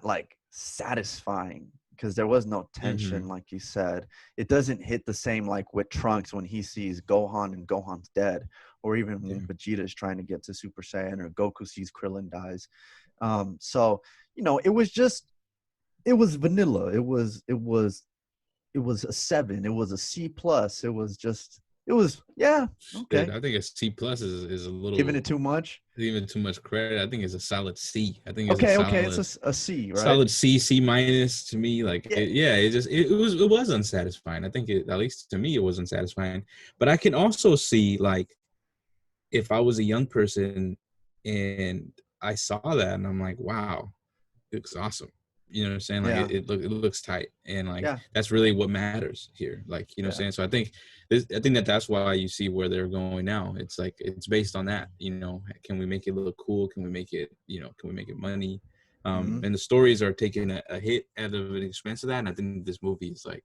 like satisfying because there was no Mm-hmm. tension, like you said. It doesn't hit the same like with Trunks when he sees Gohan and Gohan's dead, or even when Yeah. Vegeta is trying to get to Super Saiyan or Goku sees Krillin dies. So it was vanilla. It was a 7. It was a C+. It was yeah, Shit, okay. I think a C plus is a Giving it little too much. even too much credit. I think it's a solid C. I think it's a Okay, it's a C, right? solid C, C minus to me. Like Yeah. yeah, it was unsatisfying. I think at least to me it was unsatisfying. But I can also see like if I was a young person and I saw that and I'm like, wow, it looks awesome. You know what I'm saying? Like Yeah. it looks tight, and like Yeah. that's really what matters here. Like you know what I'm Yeah. saying. So I think that's why you see where they're going now. It's like it's based on that. You know, can we make it look cool? Can we make it can we make it money? Mhm. And the stories are taking a hit out of an expense of that. And I think this movie is like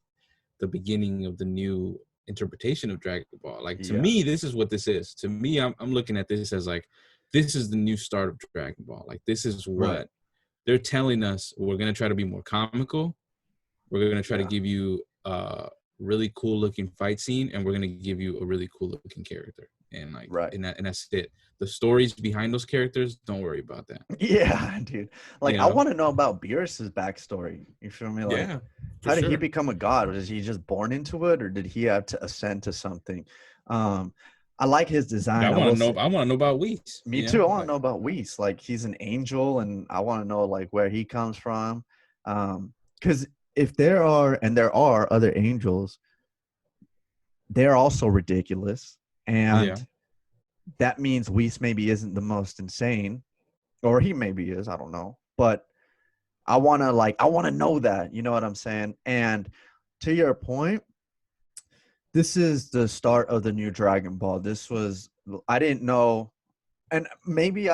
the beginning of the new interpretation of Dragon Ball. Like to Yeah. me, this is what this is. To me, I'm looking at this as like this is the new start of Dragon Ball. Like this is Right. what they're telling us. We're gonna try to be more comical. We're gonna try to Yeah. give you a really cool looking fight scene, and we're gonna give you a really cool looking character. And like Right. and that's it. The stories behind those characters, don't worry about that. Yeah, dude. Like You I know? want to know about Beerus's backstory. You feel me? Like Yeah, for how did he sure. become a god? Was he just born into it or did he have to ascend to something? Um I like his I design. I want will to know. say I want to know about Whis. me You too. I know, want to like know about Whis. Like he's an angel and I want to know like where he comes from. Cuz if there are other angels, they're also ridiculous. yeah. And that means Whis maybe isn't the most insane, or he maybe is. I don't know, but I want to know that. You know what I'm saying? And to your point, this is the start of the new Dragon Ball. This was I didn't know, and maybe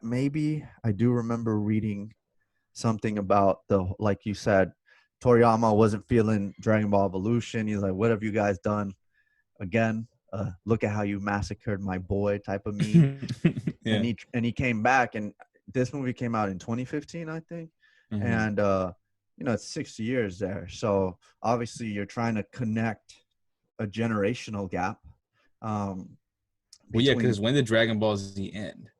maybe I do remember reading something about the like you said, Toriyama wasn't feeling Dragon Ball Evolution. He's like, "What have you guys done again? Look at how you massacred my boy," type of meme. Yeah. And he came back, and this movie came out in 2015, I think, Mhm. and you know, it's 6 years there. So obviously, you're trying to connect a generational gap um, Well, yeah, between because when did Dragon Ball Z end?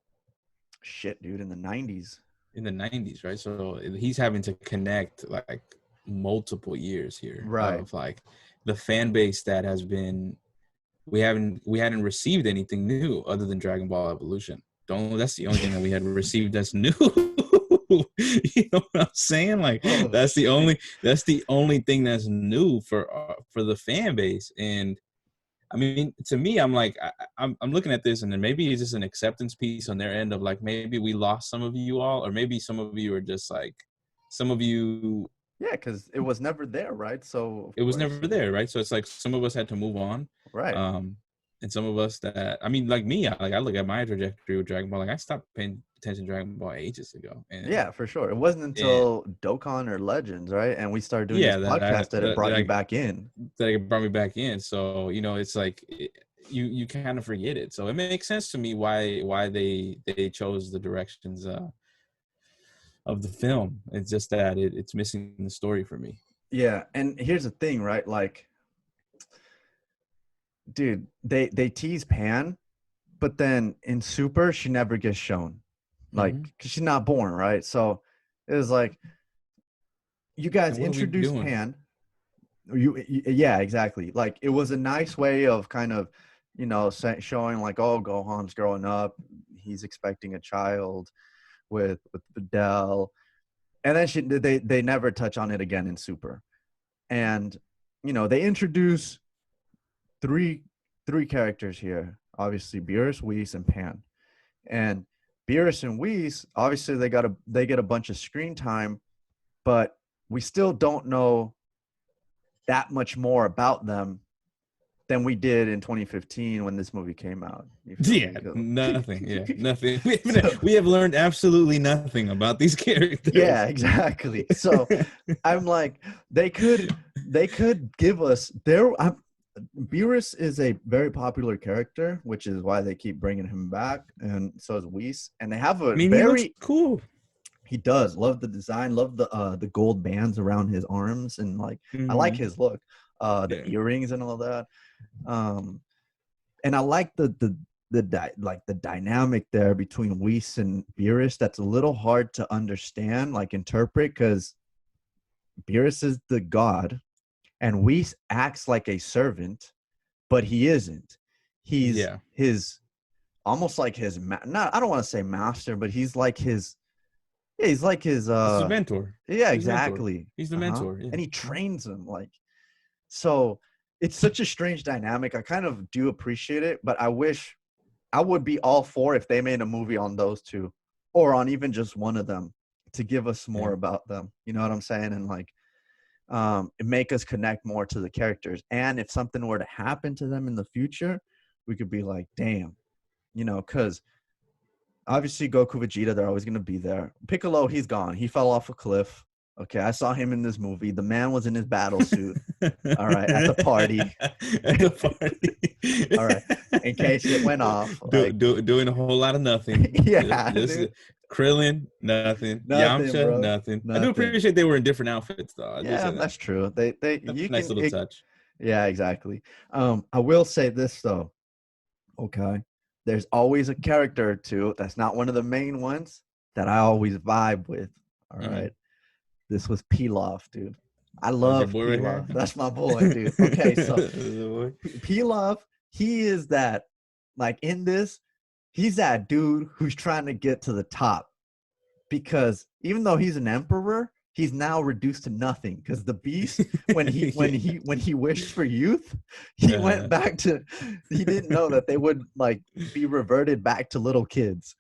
shit, dude, in the 90s. In the 90s, right? So he's having to connect like multiple years here Right. of like the fan base that has been we hadn't received anything new other than Dragon Ball Evolution. Don't That's the only thing that we had received that's new. You know what I'm saying? Like Oh, that's the only thing that's new for the fan base. And I mean, to me, I'm like, I'm looking at this, and then maybe it's just an acceptance piece on their end of like, maybe we lost some of you all, or maybe some of you are just like, some of you, yeah, because it was never there, right? So of it was course, never there, right? So it's like some of us had to move on, right. um, and some of us that, I mean, like me, I look at my trajectory with Dragon Ball, like I stopped paying attention to Dragon Ball ages ago, and Yeah, for sure. It wasn't and until Dokkan or Legends, right? And we started doing this yeah, that I podcast that it that, brought that you I back in. that it brought me back in. So it's like you kind of forget it. So it makes sense to me why they chose the directions of the film. It's just that it's missing the story for me. Yeah, and here's the thing, right? Like, dude, they tease Pan, but then in Super, she never gets shown, like, Mm-hmm. because she's not born, right? So it was like you And guys what are we introduced doing? Pan. Yeah, exactly. Like it was a nice way of kind of, you know, showing like, oh, Gohan's growing up, he's expecting a child with Fidel, and then they never touch on it again in Super, and you know they introduce three three characters here, obviously Beerus, Whis, and Pan, and Beerus and Whis obviously they get a bunch of screen time, but we still don't know that much more about them than we did in 2015 when this movie came out. You feel Yeah, me? nothing. Yeah, nothing. So We have learned absolutely nothing about these characters. yeah, exactly. So I'm like, they could give us their. Beerus is a very popular character, which is why they keep bringing him back, and so is Whis. And they have I a mean, he looks very cool. he does love the design, love the gold bands around his arms, and like I like Mm-hmm. his look, the Yeah. earrings and all that. Um, and I like like the dynamic there between Whis and Beerus. That's a little hard to understand, like interpret, because Beerus is the god, and Whis acts like a servant, but he isn't. He's Yeah. his almost like his not. I don't want to say master, but he's like his. Yeah, he's like his. It's his mentor. Yeah, His mentor. exactly. He's the Uh huh. mentor. Yeah. And he trains him like so. It's such a strange dynamic. I kind of do appreciate it, but I wish I would be all for if they made a movie on those two, or on even just one of them, to give us Yeah. more about them. You know what I'm saying? And like, make us connect more to the characters. And if something were to happen to them in the future, we could be like, damn, you know, because obviously Goku, Vegeta, they're always gonna be there. Piccolo, he's gone. He fell off a cliff. Okay, I saw him in this movie. The man was in his battle suit. All right, at the party. At the party. All right, in case it went off. Like, Doing a whole lot of nothing. yeah, Just dude. Krillin, nothing. Nothing, Yamcha, bro. nothing. I do Nothing. appreciate they were in different outfits, though. I do Yeah, say that. that's true. They That's you a nice can little touch. yeah, exactly. I will say this though. Okay. There's always a character or two that's not one of the main ones that I always vibe with. All Mm-hmm. right. This was Pilaf, dude. I That's your love boy right here. Pilaf. That's my boy, dude. Okay, so The boy. Pilaf, he is that like in this, he's that dude who's trying to get to the top, because even though he's an emperor, he's now reduced to nothing, because the beast, when he wished for youth, he went back to, he didn't know that they would like be reverted back to little kids.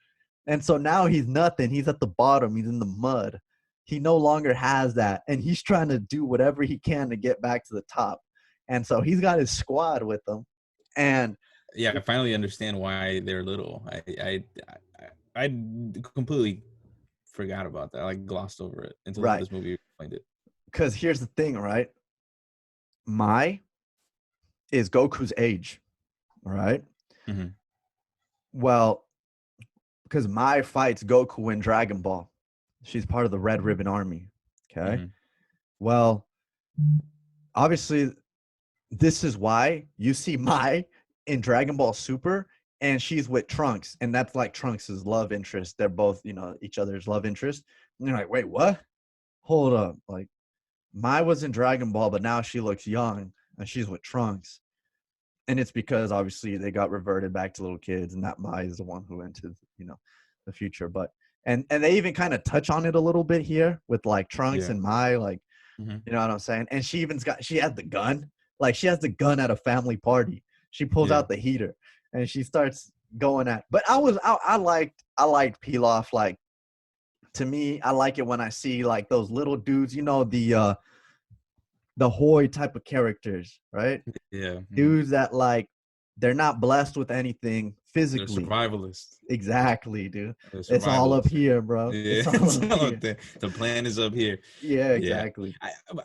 And so now he's nothing. He's at the bottom. He's in the mud. He no longer has that, and he's trying to do whatever he can to get back to the top. And so he's got his squad with him. And Yeah, I finally understand why they're little. I completely forgot about that. I like glossed over it until right, this movie explained it. because here's the thing, right? Mai is Goku's age, right? Mhm. Well, because Mai fights Goku in Dragon Ball. She's part of the Red Ribbon Army. Okay. Mhm. Well, obviously, this is why you see Mai in Dragon Ball Super, and she's with Trunks, and that's like Trunks' love interest. They're both, each other's love interest. And you're like, wait, what? Hold up. Like, Mai was in Dragon Ball, but now she looks young, and she's with Trunks. And it's because obviously they got reverted back to little kids, and that Mai is the one who entered, the future. But and they even kind of touch on it a little bit here with like Trunks Yeah. and Mai, like, Mhm. you know what I'm saying? And she has the gun. Like, she has the gun at a family party. She pulls Yeah. out the heater and she starts going at. But I liked Pilaf. Like, to me, I like it when I see like those little dudes, the Hoy type of characters, right? Yeah. Mhm. Dudes that like they're not blessed with anything They're physically. survivalists. Exactly, dude. They're It's all up survivalists. here, bro. Yeah. It's all up here. The plan is up here. Yeah, Yeah. exactly.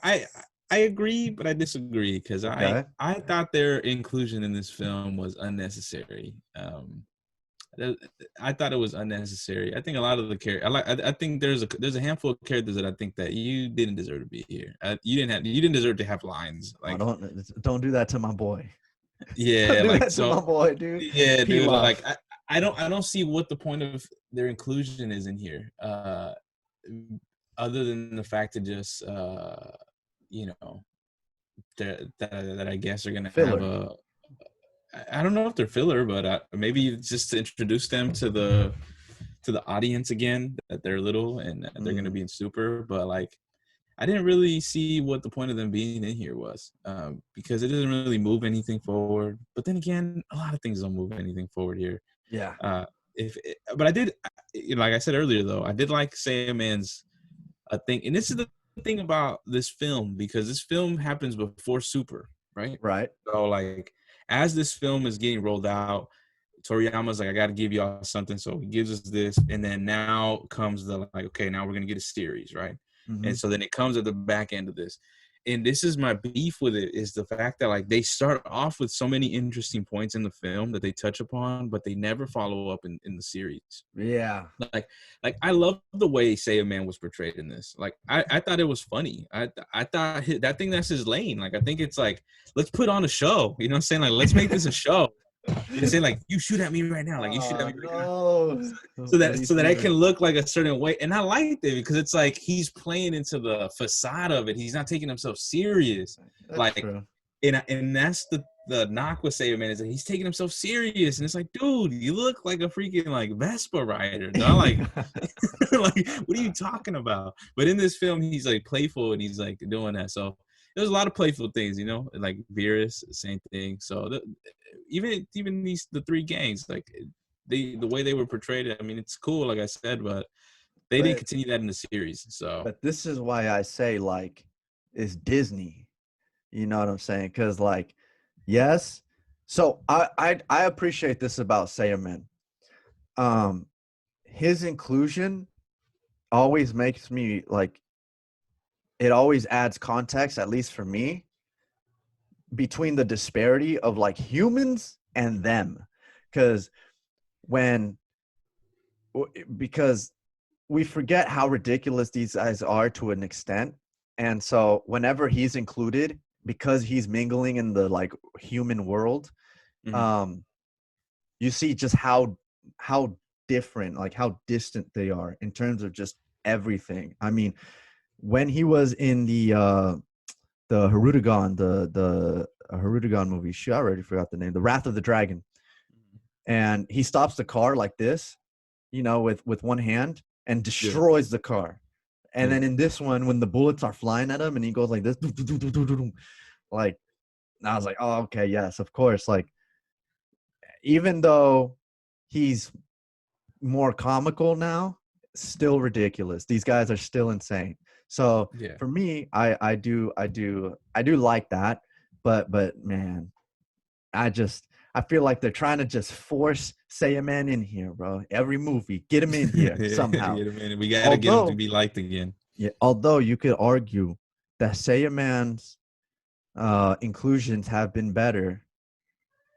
I I agree, but I disagree because Okay. I thought their inclusion in this film was unnecessary. I thought it was unnecessary. I think a lot of the characters. I think there's a handful of characters that I think that you didn't deserve to be here. You didn't deserve to have lines. Oh, Like, don't do that to my boy. Don't yeah, do like that to my so. boy, dude. Yeah, dude. Pilaf. Like I don't see what the point of their inclusion is in here. Other than the fact to just you know that I guess are gonna have Filler. a. I don't know if they're filler, but maybe just to introduce them to the audience again, that they're little and that they're gonna Mm, be in Super. But like, I didn't really see what the point of them being in here was, because it doesn't really move anything forward. But then again, a lot of things don't move anything forward here. yeah. But I did, like I said earlier, though, I did like Sandman's thing, and this is the thing about this film, because this film happens before Super, right? Right. So like, as this film is getting rolled out, Toriyama's like, I got to give y'all something, so he gives us this, and then now comes the like, okay, now we're gonna get a series, right? Mm-hmm. And so then it comes at the back end of this. And this is my beef with it, is the fact that like they start off with so many interesting points in the film that they touch upon, but they never follow up in the series. Yeah. Like like I love the way Saiyaman was portrayed in this. Like I thought it was funny. I thought that thing, that's his lane. Like I think it's like, let's put on a show. You know what I'm saying? Like, let's make this a show. And say like, you shoot at me right now. Like, you shoot at Oh me right now. no. So that I can look like a certain way. And I liked it because it's like he's playing into the facade of it. He's not taking himself serious. That's Like, true. and that's the knock with Saiyaman, is that he's taking himself serious. And it's like, dude, you look like a freaking like Vespa rider. Dog. Like, like, what are you talking about? But in this film, he's like playful and he's like doing that. So there's a lot of playful things, like Beerus, same thing. So even the three gangs, like the way they were portrayed, I mean, it's cool, like I said, but they didn't but continue that in the series. So but this is why I say, like, it's Disney. You know what I'm saying? Because like, yes. So I appreciate this about Saiyaman. His inclusion always makes me like, it always adds context, at least for me, between the disparity of like humans and them. Because when because we forget how ridiculous these guys are to an extent. And so whenever he's included, because he's mingling in the like human world, mhm. um, you see just how different, like how distant they are in terms of just everything. I mean, when he was in the Harudagon movie, shit, I already forgot the name, The Wrath of the Dragon, and he stops the car like this, with one hand, and Yeah, destroys the car. And yeah, then in this one, when the bullets are flying at him and he goes like this, like, I was like, oh, okay, yes, of course. Like, even though he's more comical now, still ridiculous. These guys are still insane. So yeah. for me, I do like that. But man, I feel like they're trying to just force Saiyaman in here, bro. Every movie, get him in here somehow. Get him in. We gotta get him to Although, be liked again. yeah, although you could argue that Saiyaman's inclusions have been better,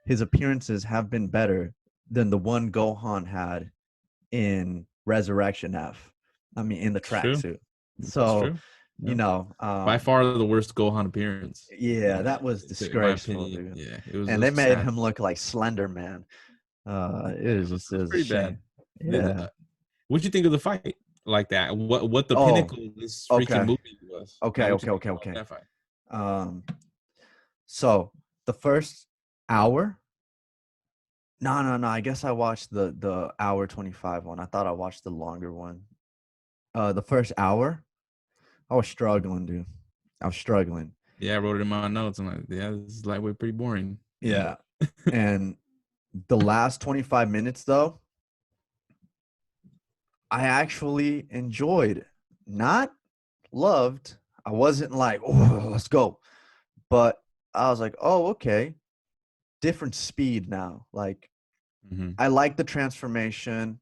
his appearances have been better than the one Gohan had in Resurrection F. I mean, in the It's true. tracksuit. That's So, true. you Yeah. know, By far the worst Gohan appearance. yeah, that was In my disgraceful, opinion. dude. Yeah, And it they was made sad. him look like Slender Man. Yeah, It it was was a pretty bad. shame. Yeah. What'd you think of the fight like that? What the Oh, pinnacle of this freaking okay. movie was? Like, Okay, what you okay, think okay, about okay. that fight? Um, so the first hour. No, no, no. I guess I watched the hour 25 one. I thought I watched the longer one. The first hour, I was struggling, dude. I was struggling. Yeah, I wrote it in my notes. I'm like, yeah, this is lightweight pretty boring. Yeah. Yeah. And the last 25 minutes though, I actually enjoyed. Not loved. I wasn't like, oh, let's go. But I was like, oh, okay. Different speed now. Like Mm-hmm. I like the transformation.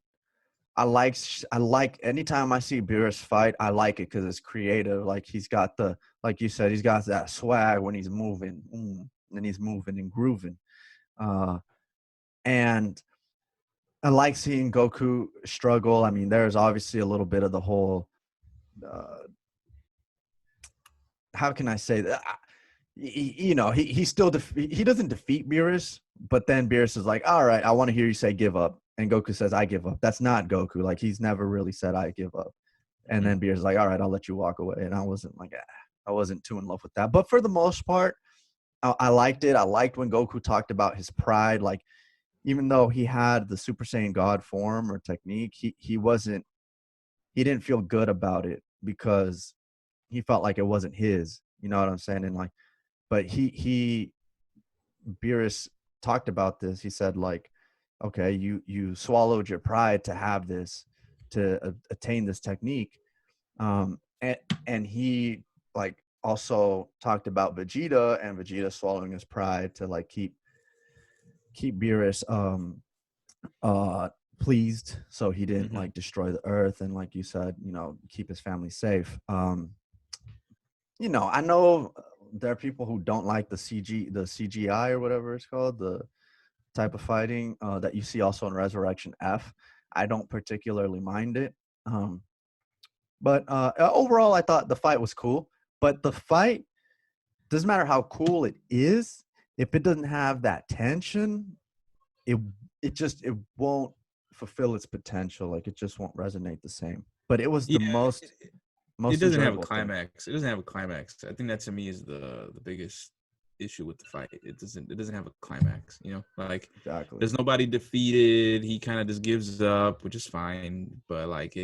I like anytime I see Beerus fight, I like it because it's creative. Like he's got like you said, he's got that swag when he's moving, and he's moving and grooving. Uh, and I like seeing Goku struggle. I mean, there's obviously a little bit of the whole. Uh, how can I say that? He still he doesn't defeat Beerus, but then Beerus is like, all right, I want to hear you say give up. And Goku says, I give up. That's not Goku. Like, he's never really said, I give up. And then Beerus is like, all right, I'll let you walk away. And I wasn't like, I wasn't too in love with that. But for the most part, I liked it. I liked when Goku talked about his pride. Like, even though he had the Super Saiyan God form or technique, he didn't feel good about it because he felt like it wasn't his. You know what I'm saying? And like, but Beerus talked about this. He said like, okay, you swallowed your pride to have this, to attain this technique. And he like also talked about Vegeta and Vegeta swallowing his pride to like keep Beerus pleased, so he didn't like destroy the earth, and like you said, keep his family safe. I know there are people who don't like the CGI or whatever it's called, the type of fighting that you see also in Resurrection F. I don't particularly mind it. But overall, I thought the fight was cool. But the fight, doesn't matter how cool it is, if it doesn't have that tension, it won't fulfill its potential. Like, it just won't resonate the same. But it was the most it doesn't have a enjoyable thing. climax. It doesn't have a climax. I think that to me is the biggest issue with the fight. It doesn't have a climax, like Exactly. There's nobody defeated. He kind of just gives up, which is fine, but like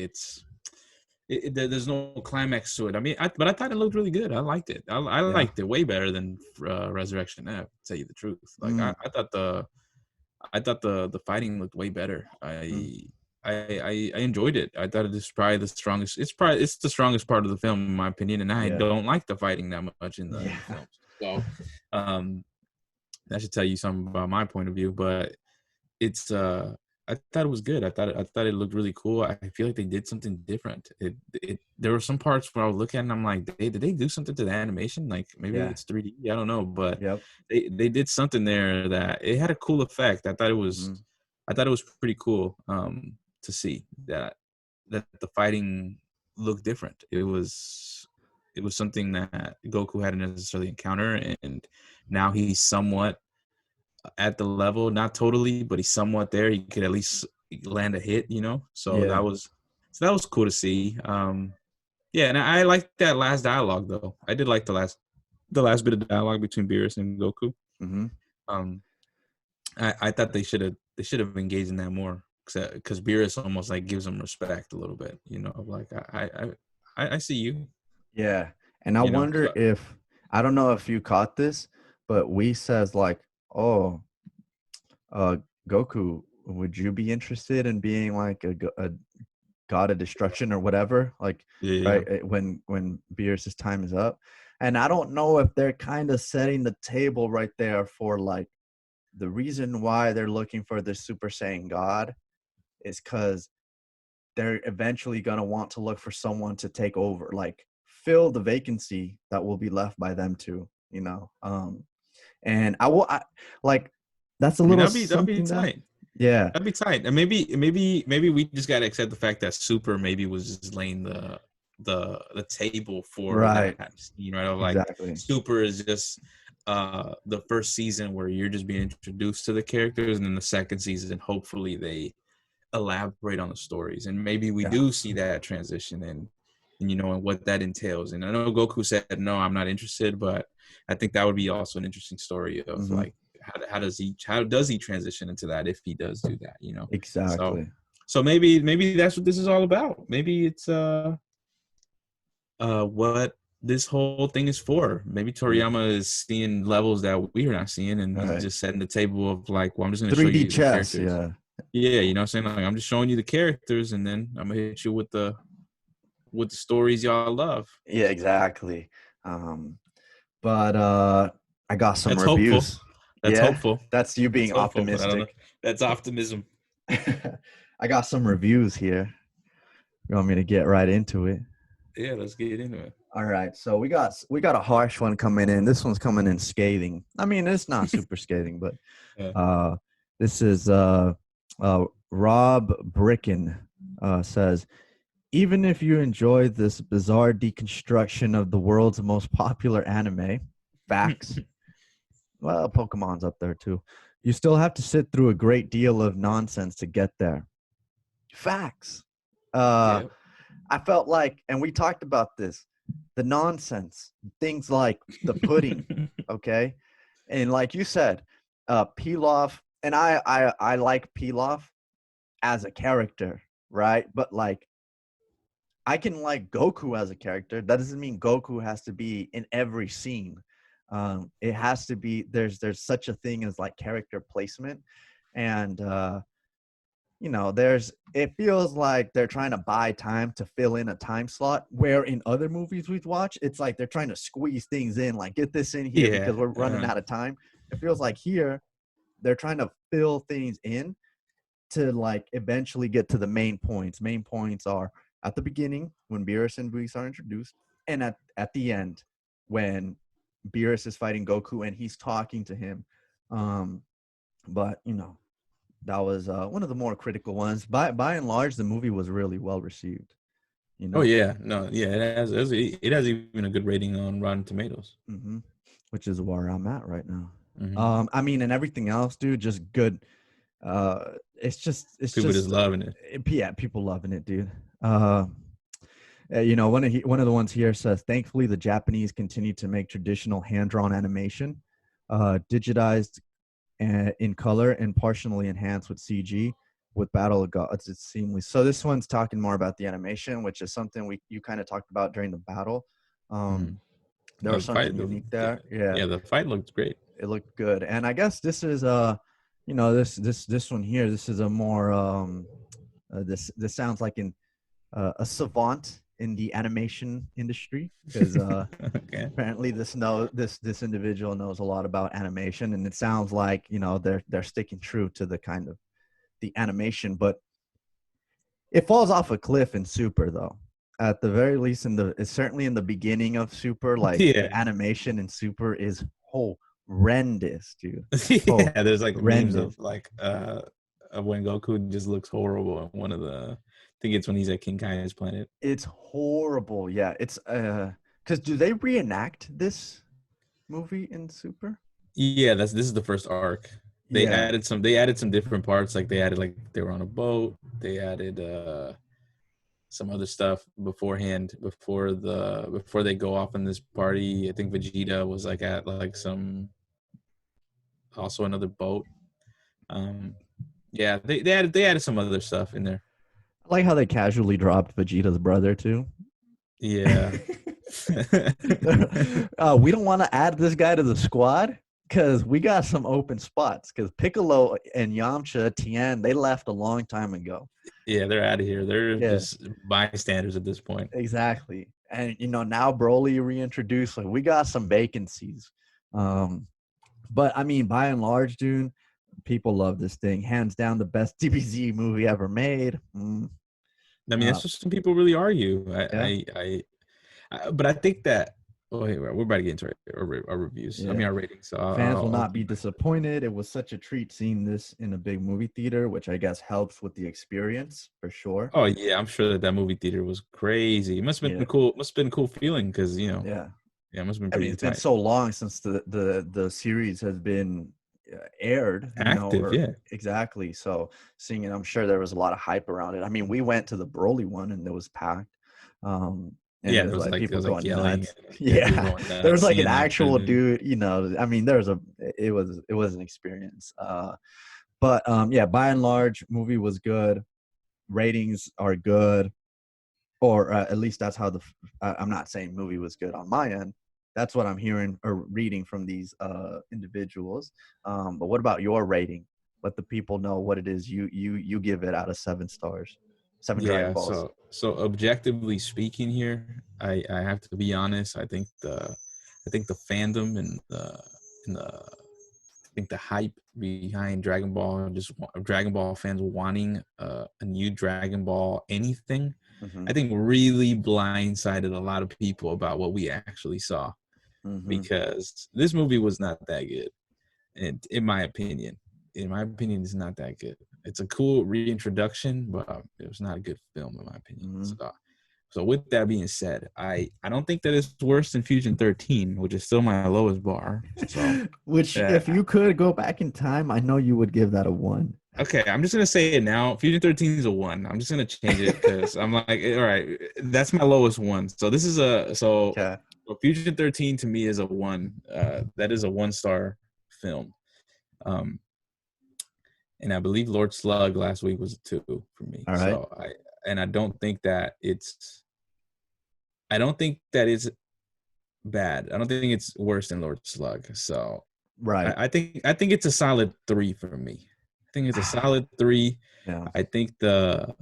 there's no climax to it. I mean, but I thought it looked really good. I liked it. I liked it way better than Resurrection F, to tell you the truth. Like I thought the fighting looked way better. I enjoyed it. I thought it was probably the strongest. It's the strongest part of the film, in my opinion. And I don't like the fighting that much in the film. So, that should tell you something about my point of view. But it's I thought it was good. I thought it looked really cool. I feel like they did something different. There were some parts where I was looking at and I'm like, did they do something to the animation? Like maybe it's 3D. I don't know, but they did something there that it had a cool effect. I thought it was pretty cool to see that the fighting looked different. It was something that Goku hadn't necessarily encountered, and now he's somewhat at the level, not totally, but he's somewhat there. He could at least land a hit, So that was cool to see. And I liked that last dialogue though. I did like the last bit of dialogue between Beerus and Goku. I thought they should have engaged in that more, because Beerus almost like gives him respect a little bit, like I see you. Yeah, and I wonder if, I don't know if you caught this, but Whis says like, oh, Goku, would you be interested in being like a god of destruction or whatever, like Yeah. right when Beerus's time is up. And I don't know if they're kind of setting the table right there for like the reason why they're looking for this Super Saiyan God is because they're eventually going to want to look for someone to take over, like fill the vacancy that will be left by them two, you know. And like that's a I mean, little that'd be something that, tight. yeah, That'd be tight. And maybe we just gotta accept the fact that Super maybe was just laying the table for right, that. You know, like exactly, Super is just the first season where you're just being introduced to the characters, and then the second season, hopefully they elaborate on the stories, and maybe we yeah, do see that transition and you know, and what that entails. And I know Goku said no, I'm not interested, but I think that would be also an interesting story of hmm, like how does he transition into that if he does do that, you know? So exactly, maybe that's what this is all about. Maybe it's what this whole thing is for. Maybe yeah, Toriyama is seeing levels that we are not seeing, and all he's right, just setting the table of like, well, I'm just going to show 3D you the chess, characters. yeah, Yeah, you know what I'm saying? Like, I'm just showing you the characters, and then I'm gonna hit you with the stories y'all love. yeah, exactly. um but I got some That's hopeful. reviews. That's Yeah, hopeful. that's you That's being hopeful, but I don't know. optimistic. That's optimism. I got some reviews here. You want me to get right into it? Yeah, let's get into it. All right, so we got a harsh one coming in. This one's coming in scathing. I mean, it's not super scathing, but Yeah. this is Rob Bricken says, even if you enjoy this bizarre deconstruction of the world's most popular anime, facts. Well, Pokemon's up there too. You still have to sit through a great deal of nonsense to get there. Facts. Yeah. I felt like, and we talked about this, the nonsense, things like the pudding, okay? And like you said, Pilaf, and I like Pilaf as a character, right? But like, I can like Goku as a character. That doesn't mean Goku has to be in every scene. It has to be, there's such a thing as like character placement, and you know, it feels like they're trying to buy time to fill in a time slot, where in other movies we've watched, it's like they're trying to squeeze things in, like get this in here Yeah. because we're running out of time. It feels like here they're trying to fill things in to like eventually get to the main points. Main points are at the beginning when Beerus and Whis are introduced, and at the end when Beerus is fighting Goku and he's talking to him. But you know, that was one of the more critical ones. By and large, the movie was really well received. You Oh know, yeah. No. Yeah. It has even a good rating on Rotten Tomatoes. hmm, which is where I'm at right now. Mm-hmm. I mean, and everything else, dude, just good. It's People just just loving it. yeah, people loving it, dude. You know, one of the ones here says, thankfully, the Japanese continue to make traditional hand-drawn animation, digitized in color and partially enhanced with CG. With Battle of Gods, it's seamless. So this one's talking more about the animation, which is something you kind of talked about during the battle. Mm-hmm. There Oh, was something unique there. Yeah, yeah, the fight looked great. it looked good. And I guess this is you know, this one here. This is a more this sounds like a savant in the animation industry, because Okay. apparently this individual knows a lot about animation, and it sounds like, you know, they're sticking true to the kind of the animation, but it falls off a cliff in Super though. At the very least, it's certainly in the beginning of Super, like Yeah. the animation in Super is horrendous, dude. Yeah. There's like memes Horrendous. of like of when Goku just looks horrible in one of the. I think it's when he's at King Kai's planet. It's horrible. Yeah, it's because do they reenact this movie in Super? Yeah, this is the first arc. Yeah. They added some different parts, like they added like they were on a boat. They added some other stuff beforehand before they go off on this party. I think Vegeta was like at like some also another boat. Um yeah, they added some other stuff in there. I like how they casually dropped Vegeta's brother too. Yeah. We don't want to add this guy to the squad because we got some open spots. Because Piccolo and Yamcha, Tien, they left a long time ago. Yeah, they're out of here. They're Yeah. just bystanders at this point. Exactly. And now Broly reintroduced, like we got some vacancies. But I mean, by and large, dude, people love this thing. Hands down the best DBZ movie ever made. I mean, that's what some people really argue. Yeah. But I think that we're about to get into our reviews. Yeah. I mean, our ratings. So Fans will not be disappointed. It was such a treat seeing this in a big movie theater, which I guess helps with the experience for sure. Oh yeah, I'm sure that movie theater was crazy. It must have been cool. Must have been a cool feeling because Yeah. Yeah, it must have been pretty. It's been so long since the series has been aired. Active, yeah. Exactly. So seeing it, I'm sure there was a lot of hype around it. I mean, we went to the Broly one and it was packed. And yeah, there was like people going yelling. nuts. Yeah, there was like an actual dude. I mean, it was an experience. But yeah, by and large, movie was good. Ratings are good, or at least that's how I'm not saying movie was good on my end. That's what I'm hearing or reading from these individuals. But what about your rating? Let the people know what it is you give it out of 7 stars. 7 Dragon Balls. So objectively speaking here, I have to be honest. I think the fandom and the hype behind Dragon Ball, just Dragon Ball fans wanting a new Dragon Ball anything, I think really blindsided a lot of people about what we actually saw, because this movie was not that good, and in my opinion, it's not that good. It's a cool reintroduction, but it was not a good film in my opinion. So with that being said, I don't think that it's worse than Fusion 13, which is still my lowest bar. So, if you could go back in time, I know you would give that a 1. Okay, I'm just gonna say it now. Fusion 13 is a 1. I'm just gonna change it because I'm like, all right, that's my lowest one. So this is so Fusion 13 to me is a 1. That is a 1-star film. And I believe Lord Slug last week was a 2 for me. All right. So I don't think that it's bad. I don't think it's worse than Lord Slug. So right. I think it's a solid 3 for me. I think it's a solid 3. Yeah. I think the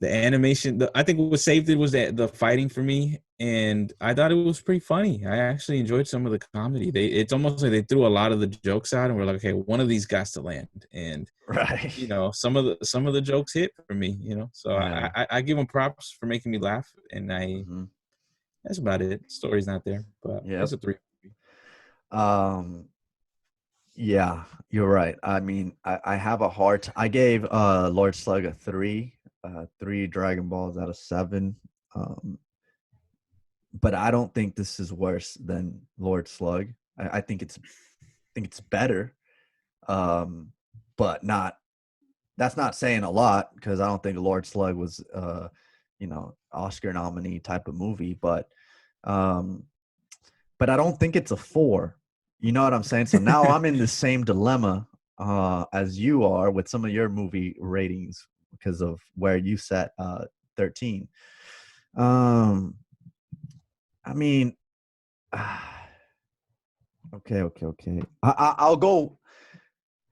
animation, I think what saved it was the fighting for me, and I thought it was pretty funny. I actually enjoyed some of the comedy. It's almost like they threw a lot of the jokes out, and we're like, okay, one of these got to land, and right, some of the jokes hit for me, so yeah. I give them props for making me laugh, and that's about it. Story's not there, but it's a 3. Yeah, you're right. I mean, I have a heart. I gave Lord Slug a 3. 3 Dragon Balls out of 7. But I don't think this is worse than Lord Slug. I think it's better. But that's not saying a lot, because I don't think Lord Slug was Oscar nominee type of movie, but I don't think it's a 4. You know what I'm saying? So now I'm in the same dilemma as you are with some of your movie ratings, because of where you set 13. I mean, okay. I'll go.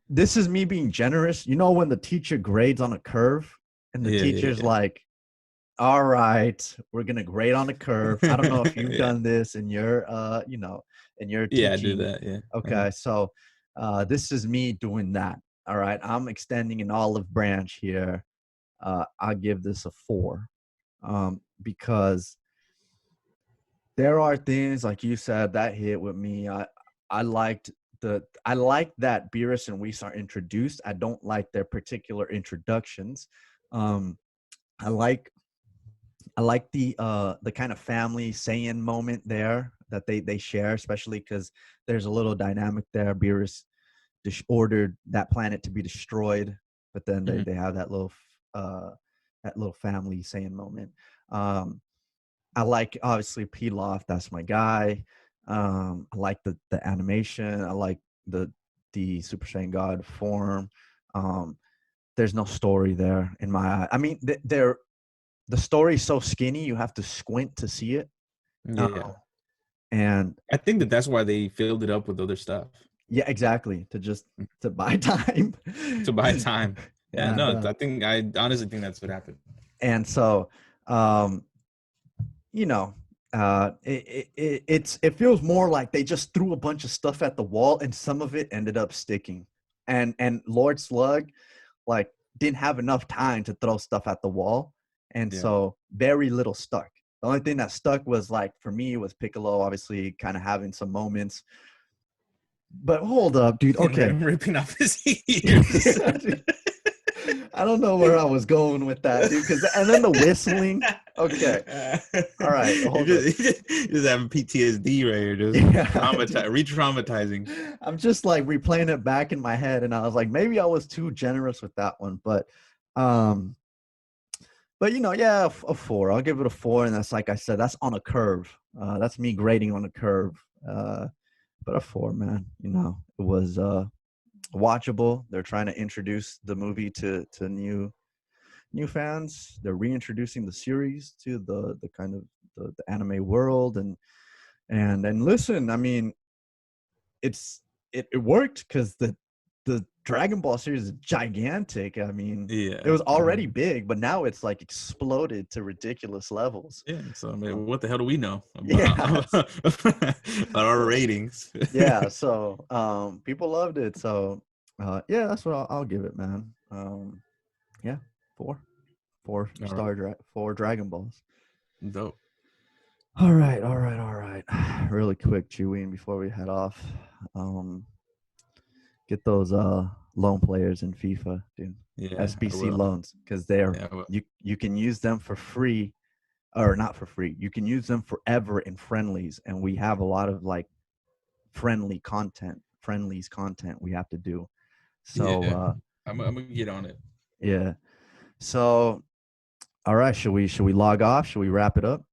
This is me being generous. When the teacher grades on a curve and the teacher's like, all right, we're going to grade on a curve. I don't know if you've done this in your, in your teaching. Yeah, I do that. Yeah. Okay. So this is me doing that. All right. I'm extending an olive branch here. I'll give this a 4, because there are things, like you said, that hit with me. I liked that Beerus and Whis are introduced. I don't like their particular introductions. I like the kind of family Saiyan moment there that they share, especially because there's a little dynamic there. Beerus ordered that planet to be destroyed, but then they have that little family Saiyan moment. I like, obviously, Pilaf. That's my guy. I like the animation. I like the Super Saiyan God form. There's no story there in my eye. I mean, the story's so skinny, you have to squint to see it. Yeah. And I think that's why they filled it up with other stuff. Yeah, exactly. To buy time. to buy time. Yeah, and no, I honestly think that's what happened. and so, um, you know, it feels more like they just threw a bunch of stuff at the wall, and some of it ended up sticking. And Lord Slug, like, didn't have enough time to throw stuff at the wall, and so very little stuck. The only thing that stuck was, like, for me, was Piccolo, obviously kind of having some moments. But hold up, dude. Okay, ripping off his ears. I don't know where I was going with that, dude. And then the whistling. Okay. All right. Hold you just having PTSD right here, just re-traumatizing. I'm just like replaying it back in my head, and I was like, maybe I was too generous with that one, but yeah, a 4. I'll give it a 4, and that's, like I said, that's on a curve. That's me grading on a curve. But a 4, man. It was watchable. They're trying to introduce the movie to new fans. They're reintroducing the series to the kind of the anime world, and listen, I mean, it worked because the Dragon Ball series is gigantic. I mean, it was already big, but now it's like exploded to ridiculous levels. Yeah. So I mean, what the hell do we know about, about our ratings? Yeah. So people loved it. So yeah, that's what I'll give it, man. Yeah, 4 4 Dragon Balls. Dope. All right. Really quick, Chewy, before we head off, get those loan players in FIFA, dude. Yeah, SBC loans, because you can use them for free, or not for free. You can use them forever in friendlies, and we have a lot of, like, friendlies content we have to do. So I'm gonna get on it. Yeah. So, all right, should we log off? Should we wrap it up?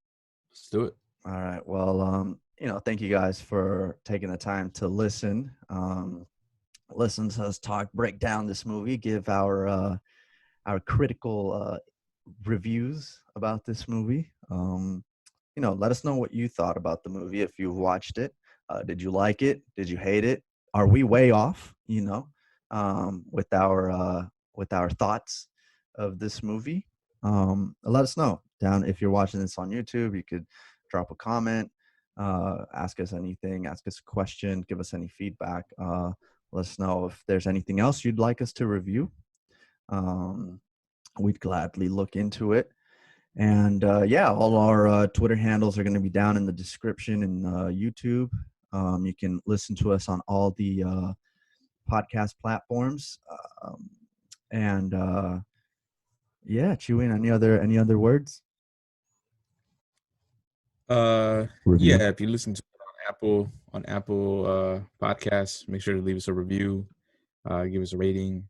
Let's do it. All right. Well, thank you guys for taking the time to listen. Listen to us break down this movie, give our critical reviews about this movie. Let us know what you thought about the movie if you've watched it. Did you like it? Did you hate it? Are we way off? With our thoughts of this movie. Let us know down. If you're watching this on YouTube, you could drop a comment, ask us anything, ask us a question, give us any feedback. Let us know if there's anything else you'd like us to review. We'd gladly look into it. And all our Twitter handles are going to be down in the description in YouTube. You can listen to us on all the podcast platforms. Chewy, any other words? Yeah, if you listen to it on Apple podcasts, make sure to leave us a review, give us a rating.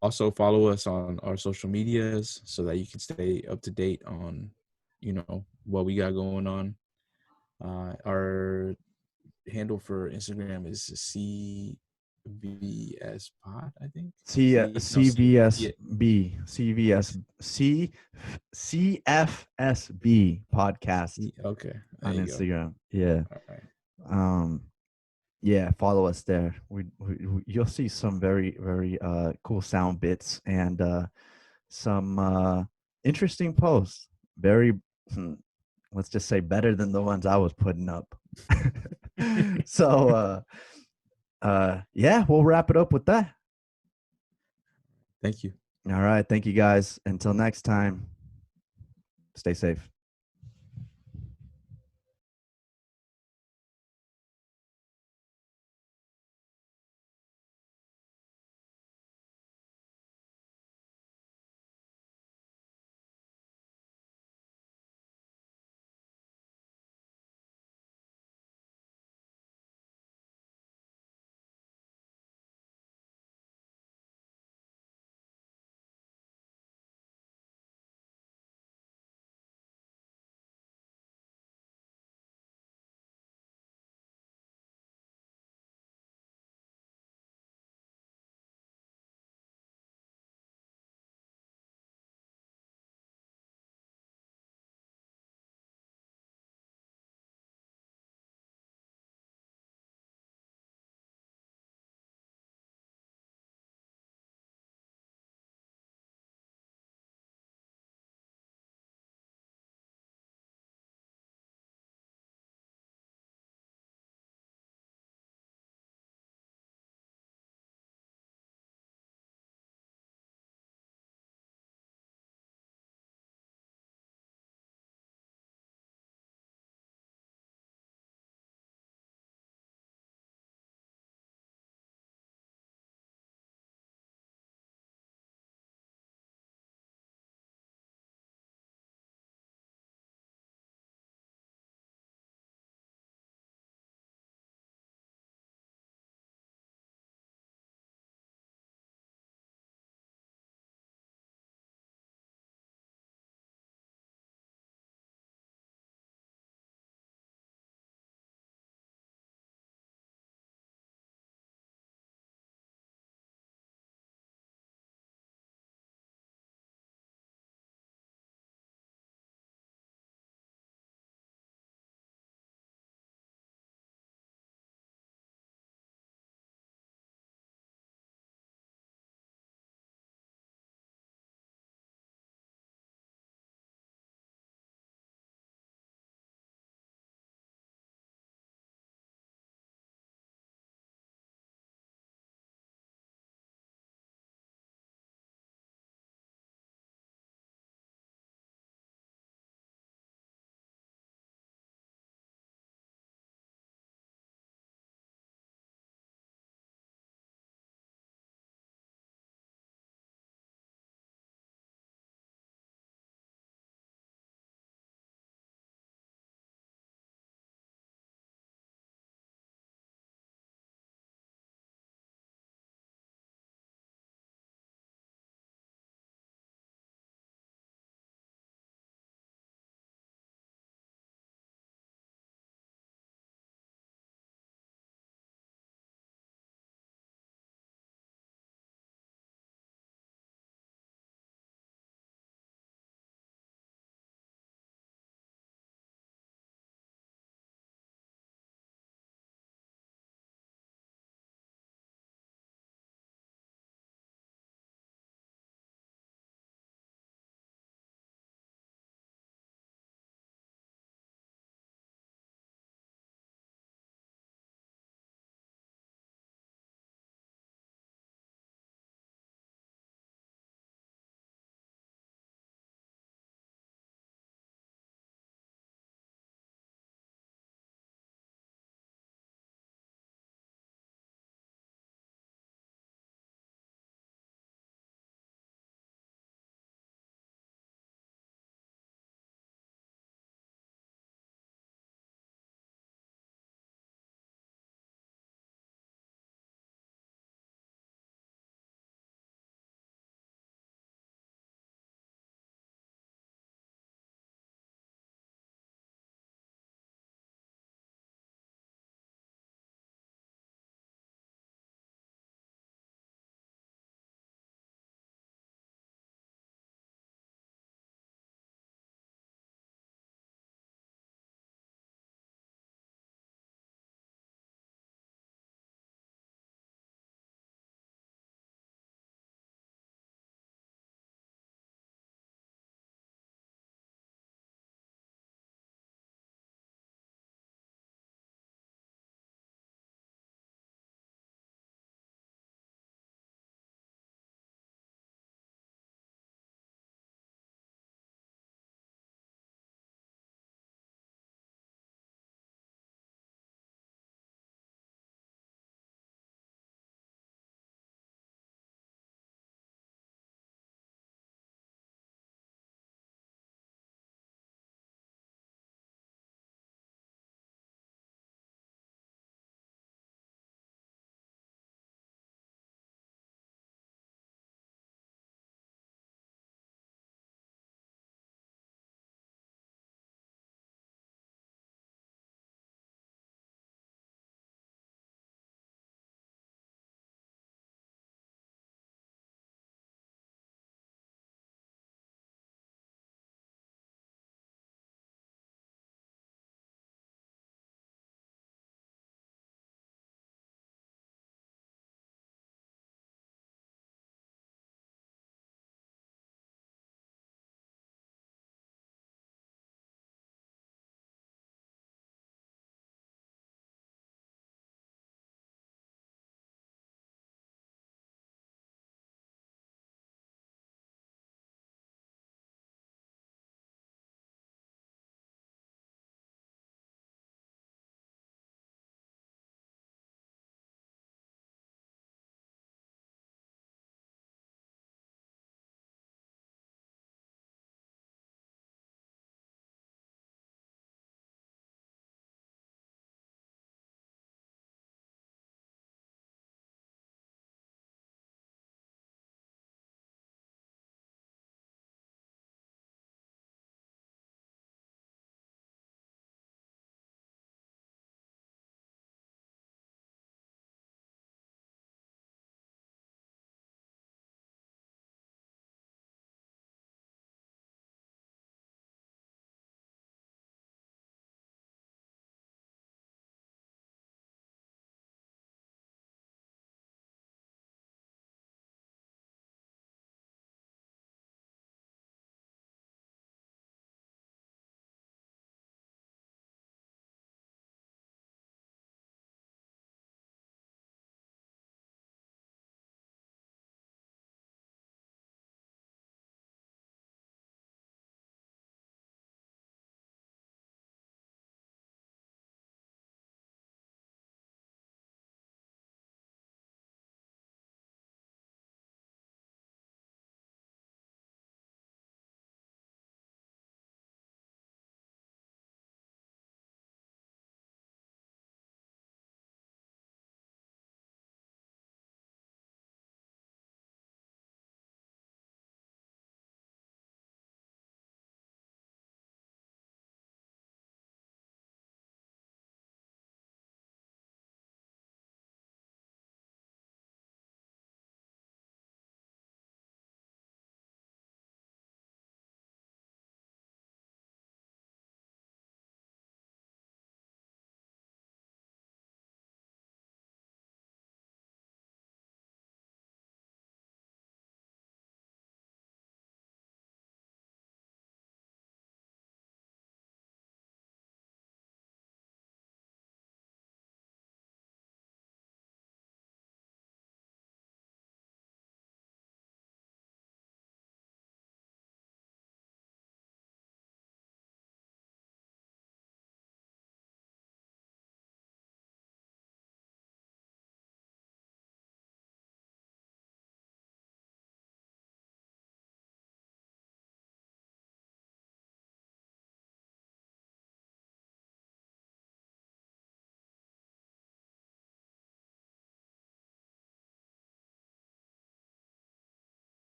Also follow us on our social medias so that you can stay up to date on what we got going on. Our handle for Instagram is CVS Pod, I think. CFSB podcast. Okay. On Instagram. Yeah. All right. Yeah, follow us there. You'll see some very, very cool sound bits and some interesting posts. Very, let's just say, better than the ones I was putting up. So, we'll wrap it up with that. Thank you. All right. Thank you, guys. Until next time, stay safe.